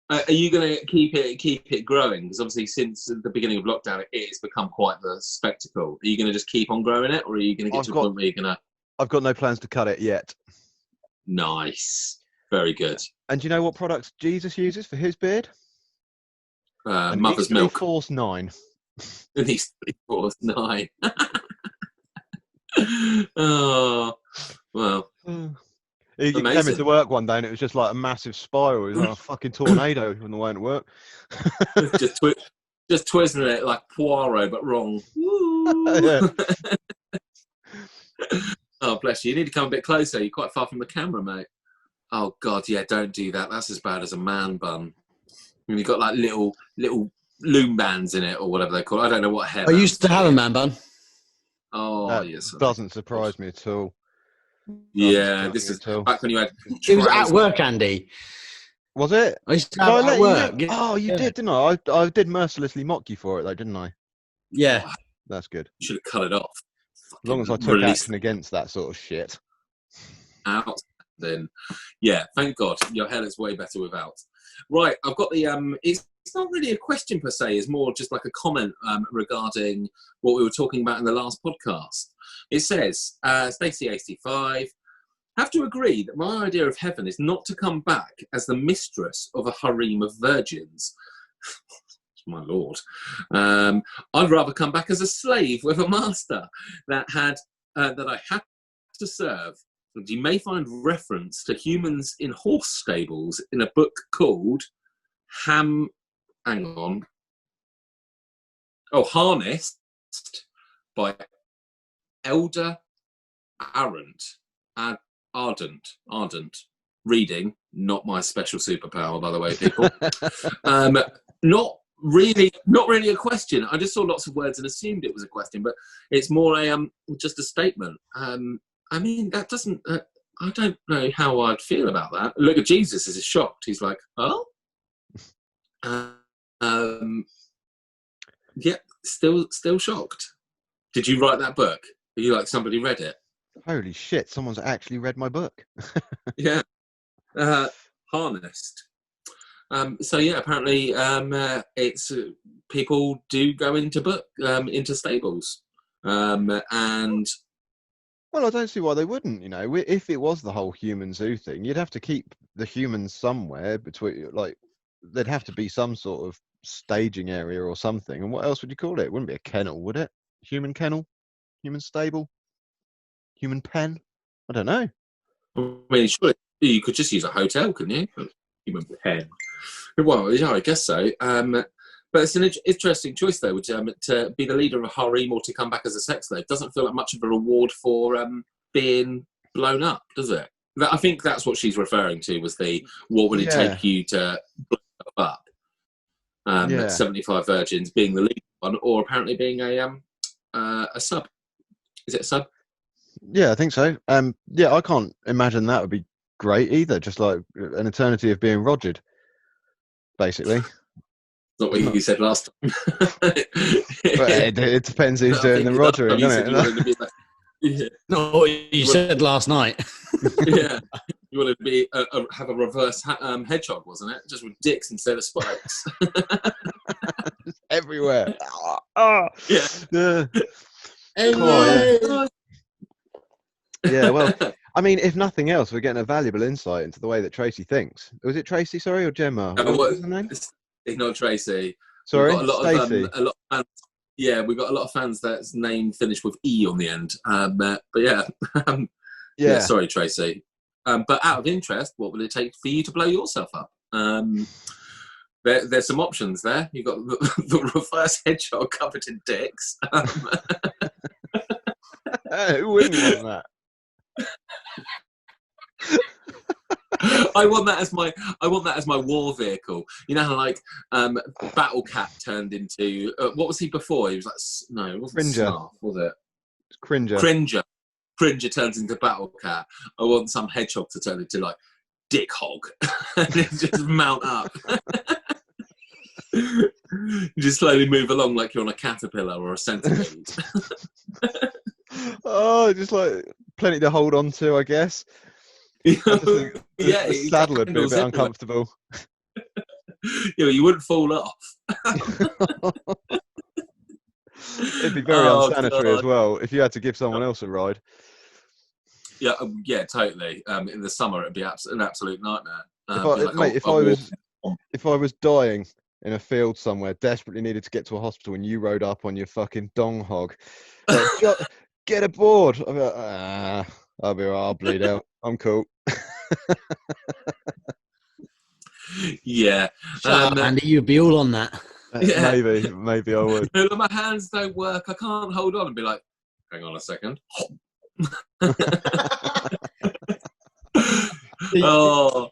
Are you going to keep it growing? Because obviously, since the beginning of lockdown, it's become quite the spectacle. Are you going to just keep on growing it, or are you going to get to a point where you're going to? I've got no plans to cut it yet. Nice, very good. And do you know what products Jesus uses for his beard? Mother's milk. Force 9. It needs to be Force 9. Oh well. He came Amazing. into work one day and it was just like a massive spiral. It was like a fucking tornado on the way into work. just twisting it like Poirot, but wrong. Yeah. Oh, bless you. You need to come a bit closer. You're quite far from the camera, mate. Oh, God, yeah, don't do that. That's as bad as a man bun. And you've got like little loom bands in it or whatever they call it. I don't know what hair. I used to have a man bun. Oh, That yes. doesn't surprise me at all. Yeah, this is back when you had... It was at work, Andy. Was it? I used to have it at work. Oh, you did, didn't I? I did mercilessly mock you for it, though, didn't I? Yeah. That's good. You should have cut it off. As long as I took action against that sort of shit. Out, then. Yeah, thank God. Your hair looks way better without. Right, I've got the... It's not really a question per se. It's more just like a comment regarding what we were talking about in the last podcast. It says, Stacey85, have to agree that my idea of heaven is not to come back as the mistress of a harem of virgins. My lord. I'd rather come back as a slave with a master that I had to serve. And you may find reference to humans in horse stables in a book called Harnessed by Elder Ardent. Reading, not my special superpower, by the way, people. Not really a question. I just saw lots of words and assumed it was a question, but it's more just a statement. I mean, that doesn't. I don't know how I'd feel about that. Look at Jesus; is shocked. He's like, "Oh, yeah, still shocked." Did you write that book? Are you like somebody read it? Holy shit! Someone's actually read my book. Yeah, Harnessed. So yeah, apparently it's people do go into stables, and well, I don't see why they wouldn't. You know, if it was the whole human zoo thing, you'd have to keep the humans somewhere between. Like, there'd have to be some sort of staging area or something. And what else would you call it? It wouldn't be a kennel, would it? Human kennel, human stable, human pen. I don't know. I mean, surely you could just use a hotel, couldn't you? Human pen. Well, yeah, I guess so. But it's an interesting choice, though, to be the leader of a harem or to come back as a sex slave. Doesn't feel like much of a reward for being blown up, does it? I think that's what she's referring to, was what would it take you to blow up? 75 virgins being the lead one, or apparently being a sub. Is it a sub? Yeah, I think so. Yeah, I can't imagine that would be great either. Just like an eternity of being rogered, basically. Not what you said last time. But it depends who's doing the rogering, doesn't it? Yeah. Not what you said last night. Yeah, you wanted to be have a reverse hedgehog, wasn't it? Just with dicks instead of spikes. Just everywhere. Yeah. Yeah, well, I mean, if nothing else, we're getting a valuable insight into the way that Tracy thinks. Was it Tracy, sorry, or Gemma? What was her name? Ignore Tracy. Sorry, we've got Stacey. A lot of fans. Yeah, we've got a lot of fans that's name finished with E on the end. But yeah. Yeah, sorry, Tracy. But out of interest, what would it take for you to blow yourself up? There's some options there. You've got the reverse hedgehog covered in dicks. Who wouldn't want that? I want that as my war vehicle. You know how like Battle Cat turned into what was he before? He was like it wasn't Cringer. Snarf, was it? It's Cringer. Cringer turns into Battle Cat. I want some hedgehog to turn into like Dick Hog and just mount up. You just slowly move along like you're on a caterpillar or a centipede. Oh, just like plenty to hold on to, I guess. The saddle would be a bit uncomfortable. Yeah, you wouldn't fall off. It'd be very unsanitary as well if you had to give someone else a ride. Yeah, totally. In the summer, it'd be an absolute nightmare. If I was dying in a field somewhere, desperately needed to get to a hospital, and you rode up on your fucking dong hog, like, get aboard. I'll be alright. I'll bleed out. I'm cool. Yeah. Shut up, Andy. You'd be all on that. Yeah. Maybe I would. My hands don't work. I can't hold on and be like, hang on a second. Deep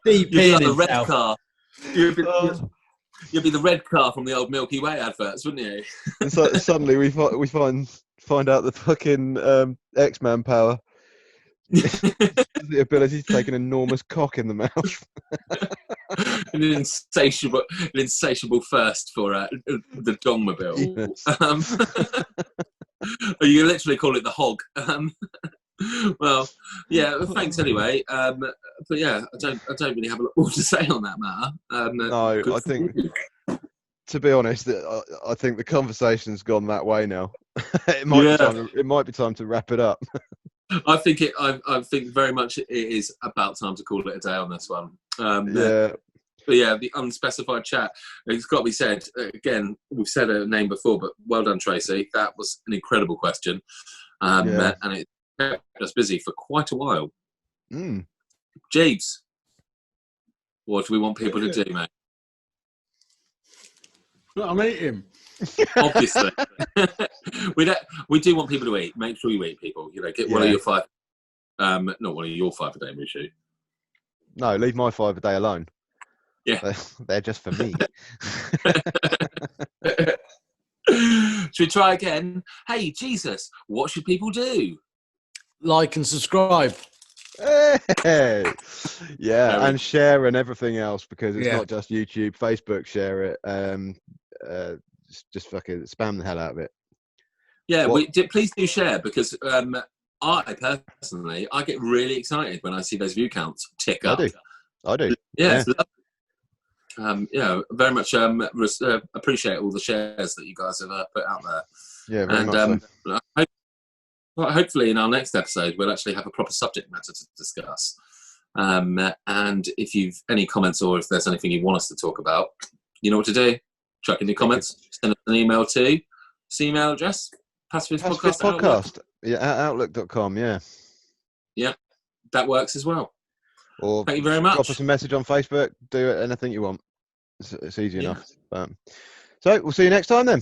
you'd be like the in red himself. car. You'd be the red car from the old Milky Way adverts, wouldn't you? And so suddenly we find out the fucking X-Man power. The ability to take an enormous cock in the mouth. an insatiable thirst for the Dongmobile. Yes. You literally call it the hog. Well, yeah. Thanks anyway. But yeah, I don't really have a lot more to say on that matter. No, I think, to be honest, I think the conversation's gone that way now. It might be time to wrap it up. I think very much it is about time to call it a day on this one. Yeah. But yeah, the unspecified chat. It's got to be said again. We've said a name before, but well done, Tracy. That was an incredible question, and it kept us busy for quite a while. Jeeves, what do we want people to do, mate? I'm eating. Obviously, we do want people to eat. Make sure you eat, people. You know, get one of your 5. Not one of your 5 a day, Mushu. No, leave my 5 a day alone. Yeah, they're just for me. Should we try again? Hey, Jesus, what should people do? Like and subscribe. Hey. Yeah, and share and everything else, because it's not just YouTube. Facebook, share it. Just fucking spam the hell out of it. Yeah, please do share, because I personally get really excited when I see those view counts tick up. I do. Yeah. Very much appreciate all the shares that you guys have put out there. Yeah, very much so. Hopefully in our next episode we'll actually have a proper subject matter to discuss. And if you've any comments, or if there's anything you want us to talk about, you know what to do. Chuck in your comments. Send us an email to this email address, Pacifist Podcast. Outlook.com. Yeah, that works as well. Or thank you very much. Drop us a message on Facebook. Do anything you want. It's easy enough. So we'll see you next time then.